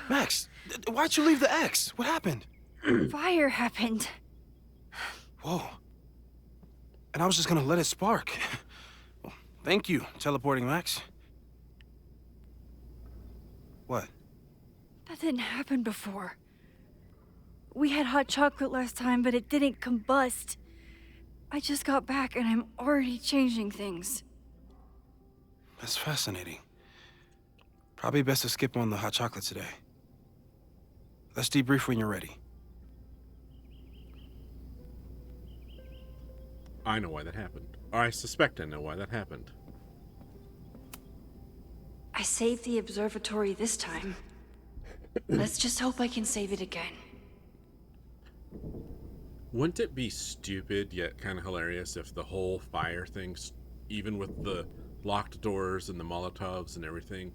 Max, why'd you leave the X? What happened? Fire happened. Whoa. And I was just gonna let it spark. Well, thank you, teleporting Max. What? That didn't happen before. We had hot chocolate last time, but it didn't combust. I just got back and I'm already changing things. That's fascinating. Probably best to skip on the hot chocolate today. Let's debrief when you're ready. I know why that happened. Or I suspect I know why that happened. I saved the observatory this time. Let's just hope I can save it again. Wouldn't it be stupid yet kind of hilarious if the whole fire thing, even with the locked doors and the Molotovs and everything,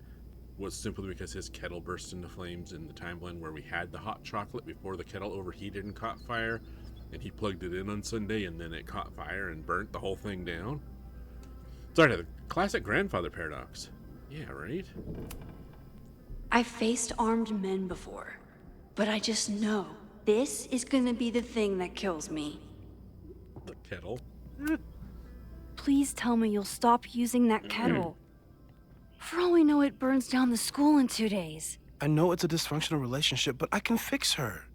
was simply because his kettle burst into flames in the timeline where we had the hot chocolate before the kettle overheated and caught fire, and he plugged it in on Sunday and then it caught fire and burnt the whole thing down? Sorry, the classic grandfather paradox. Yeah, right? I've faced armed men before, but I just know this is gonna be the thing that kills me. The kettle? Please tell me you'll stop using that kettle. For all we know, it burns down the school in 2 days. I know it's a dysfunctional relationship, but I can fix her.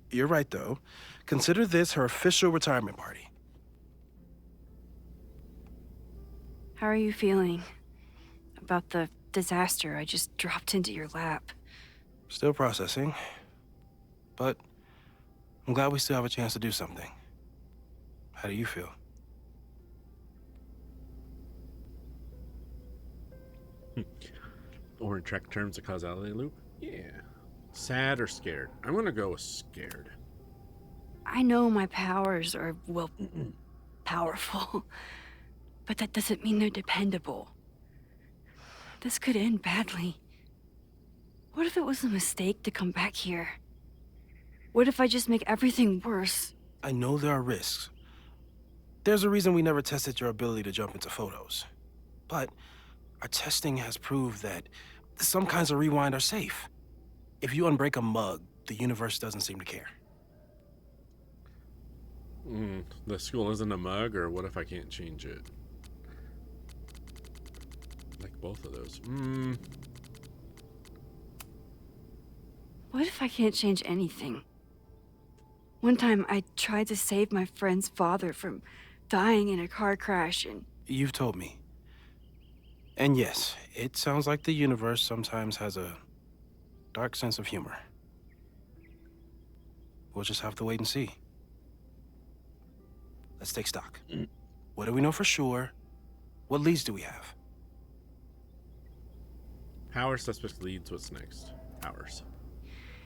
You're right, though. Consider this her official retirement party. How are you feeling about the disaster I just dropped into your lap? Still processing. But I'm glad we still have a chance to do something. How do you feel? Or in Trek terms, a causality loop? Yeah. Sad or scared? I'm gonna go with scared. I know my powers are, well, powerful. But that doesn't mean they're dependable. This could end badly. What if it was a mistake to come back here? What if I just make everything worse? I know there are risks. There's a reason we never tested your ability to jump into photos. But our testing has proved that some kinds of rewind are safe. If you unbreak a mug, the universe doesn't seem to care. The school isn't a mug, or what if I can't change it? Like both of those. What if I can't change anything? One time I tried to save my friend's father from dying in a car crash and... You've told me. And yes, it sounds like the universe sometimes has a dark sense of humor. We'll just have to wait and see. Let's take stock. What do we know for sure? What leads do we have? Power suspect leads. What's next? Powers.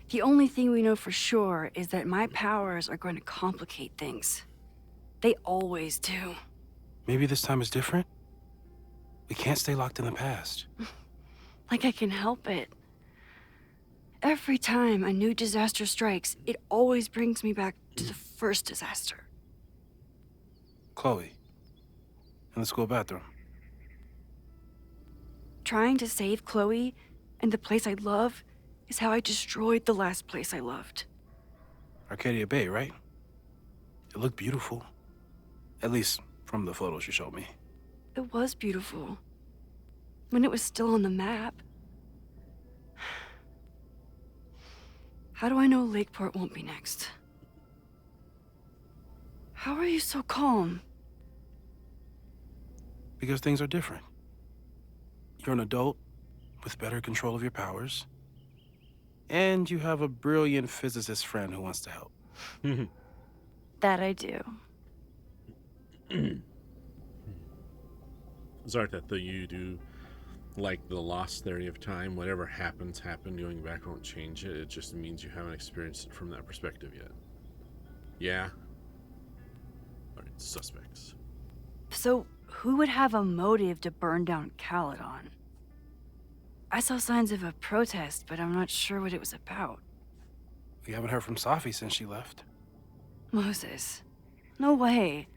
The only thing we know for sure is that my powers are going to complicate things. They always do. Maybe this time is different? We can't stay locked in the past. Like I can help it. Every time a new disaster strikes, it always brings me back to the first disaster. Chloe, in the school bathroom. trying to save Chloe and the place I love is how I destroyed the last place I loved. Arcadia Bay, right? It looked beautiful. At least from the photos you showed me. It was beautiful. When it was still on the map. How do I know Lakeport won't be next? How are you so calm? Because things are different. You're an adult with better control of your powers. And you have a brilliant physicist friend who wants to help. That I do. Zarta, though you do like the lost theory of time, whatever happened, going back won't change it. It just means you haven't experienced it from that perspective yet. Yeah? Alright, suspects. So, who would have a motive to burn down Caledon? I saw signs of a protest, but I'm not sure what it was about. We haven't heard from Safi since she left. Moses. No way.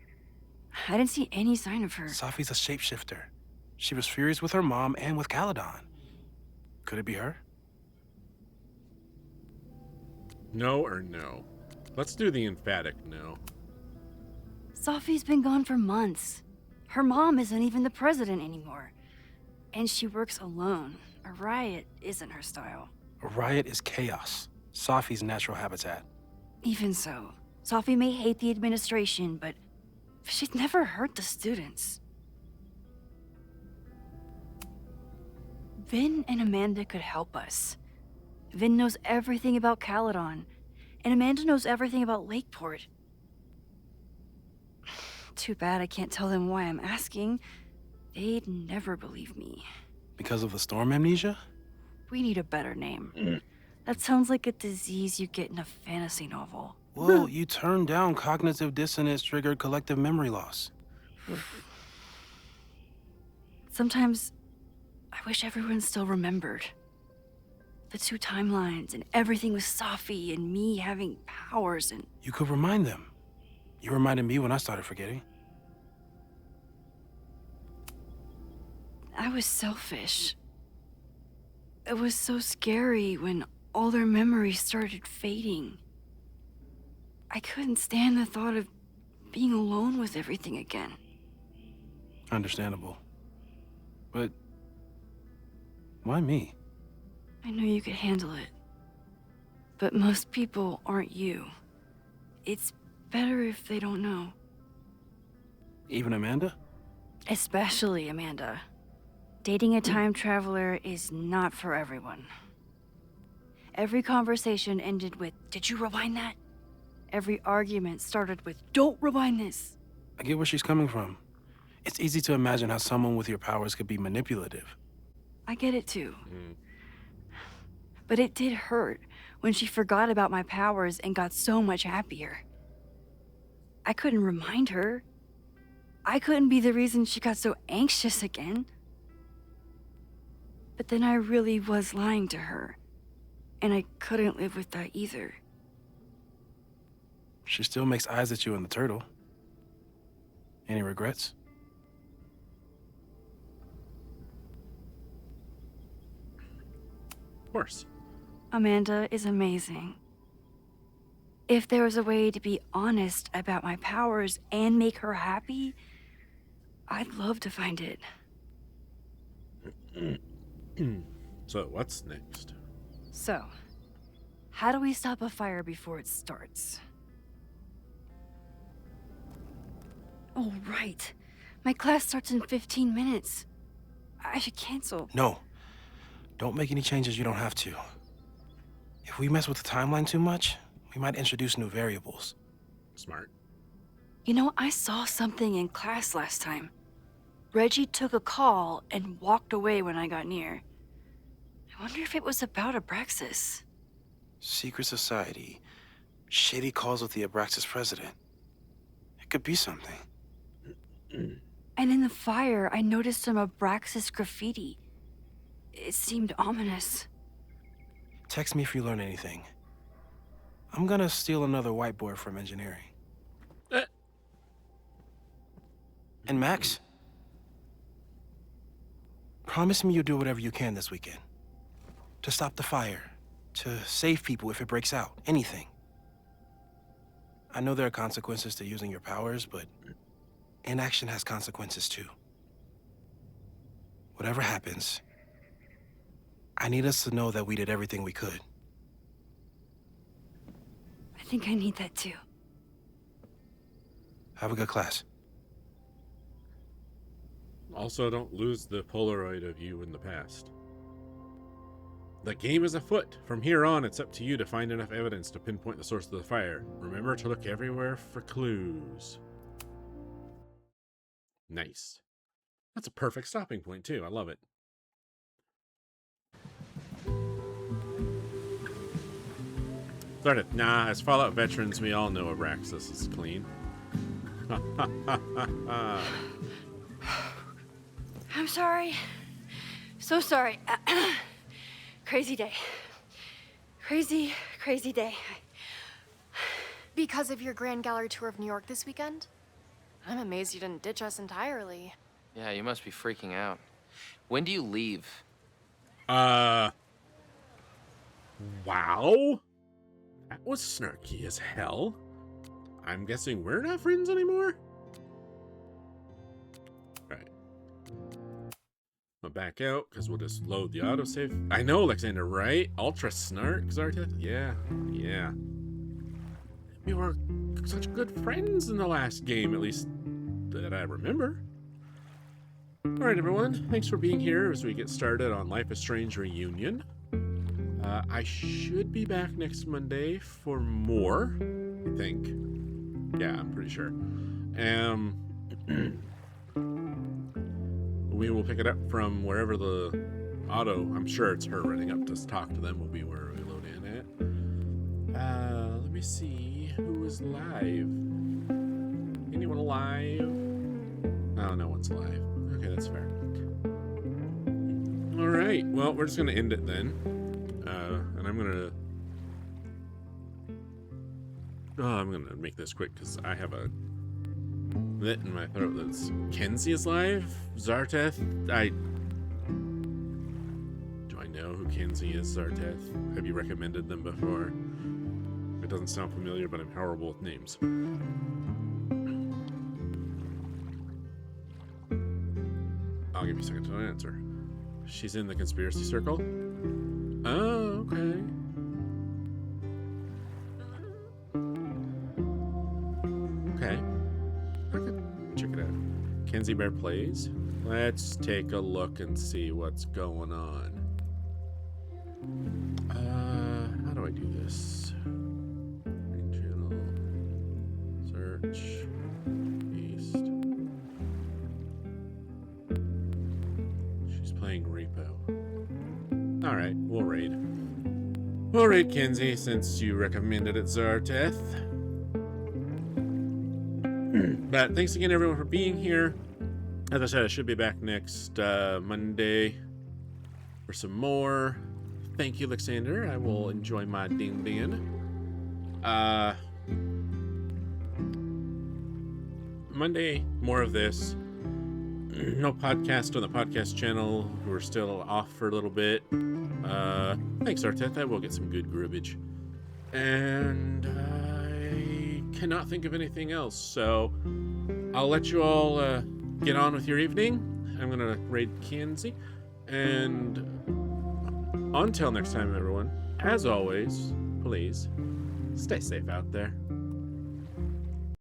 I didn't see any sign of her. Safi's a shapeshifter. She was furious with her mom and with Caledon. Could it be her? No or no? Let's do the emphatic no. Safi's been gone for months. Her mom isn't even the president anymore. And she works alone. A riot isn't her style. A riot is chaos. Safi's natural habitat. Even so, Safi may hate the administration, but she'd never hurt the students. Vin and Amanda could help us. Vin knows everything about Caledon, and Amanda knows everything about Lakeport. Too bad I can't tell them why I'm asking. They'd never believe me. Because of the storm amnesia? We need a better name. That sounds like a disease you get in a fantasy novel. Well, you turned down cognitive dissonance triggered collective memory loss. Sometimes, I wish everyone still remembered. The two timelines and everything with Safi and me having powers and... You could remind them. You reminded me when I started forgetting. I was selfish. It was so scary when all their memories started fading. I couldn't stand the thought of being alone with everything again. Understandable. But why me? I know you could handle it. But most people aren't you. It's better if they don't know. Even Amanda? Especially Amanda. Dating a time traveler is not for everyone. Every conversation ended with, "Did you rewind that?" Every argument started with, "Don't rewind this." I get where she's coming from. It's easy to imagine how someone with your powers could be manipulative. I get it too. But it did hurt when she forgot about my powers and got so much happier. I couldn't remind her. I couldn't be the reason she got so anxious again. But then I really was lying to her, and I couldn't live with that either. She still makes eyes at you and the turtle. Any regrets? Of course. Amanda is amazing. If there was a way to be honest about my powers and make her happy, I'd love to find it. So, what's next? So, how do we stop a fire before it starts? Oh, right. My class starts in 15 minutes. I should cancel. No. Don't make any changes you don't have to. If we mess with the timeline too much, we might introduce new variables. Smart. You know, I saw something in class last time. Reggie took a call and walked away when I got near. I wonder if it was about Abraxas. Secret society. Shady calls with the Abraxas president. It could be something. And in the fire, I noticed some Abraxas graffiti. It seemed ominous. Text me if you learn anything. I'm gonna steal another whiteboard from engineering. And Max? Promise me you'll do whatever you can this weekend. To stop the fire. To save people if it breaks out. Anything. I know there are consequences to using your powers, but inaction has consequences too. Whatever happens, I need us to know that we did everything we could. I think I need that too. Have a good class. Also, don't lose the Polaroid of you in the past. The game is afoot. From here on, it's up to you to find enough evidence to pinpoint the source of the fire. Remember to look everywhere for clues. Nice. That's a perfect stopping point, too. I love it. Nah, as Fallout veterans, we all know Abraxas is clean. I'm sorry. So sorry. Crazy day. Crazy day. Because of your Grand Gallery tour of New York this weekend? I'm amazed you didn't ditch us entirely. Yeah, you must be freaking out. When do you leave? Wow. That was snarky as hell. I'm guessing we're not friends anymore? Alright. I'll back out, because we'll just load the autosave. I know, Alexander, right? Ultra Snark, Zarteth? Yeah. We were such good friends in the last game, at least that I remember. Alright, everyone. Thanks for being here as we get started on Life is Strange Reunion. I should be back next Monday for more, I think. Yeah, I'm pretty sure. We will pick it up from wherever the auto, I'm sure it's her running up to talk to them, will be where we load in at. Let me see who is live. Anyone alive? Oh, no one's alive. Okay, that's fair. Alright, well, we're just going to end it then. And I'm gonna make this quick because I have a bit in my throat that's Kenzie is live. Zarteth, do I know who Kenzie is, Zarteth? Have you recommended them before? It doesn't sound familiar, but I'm horrible with names. I'll give you a second to answer. She's in the conspiracy circle? Oh, okay. Okay. I could check it out. Kenzie Bear Plays. Let's take a look and see what's going on. How do I do this? Main channel. Search. Paste. She's playing Repo. Alright, we'll raid. We'll raid Kenzie since you recommended it, Zarteth. But thanks again, everyone, for being here. As I said, I should be back next Monday for some more. Thank you, Alexander. I will enjoy my ding ding. Monday, more of this. No podcast on the podcast channel. We're still off for a little bit. Thanks, Arteth. I will get some good gribbage. And I cannot think of anything else, so I'll let you all get on with your evening. I'm going to raid Kenzie. And until next time, everyone, as always, please stay safe out there.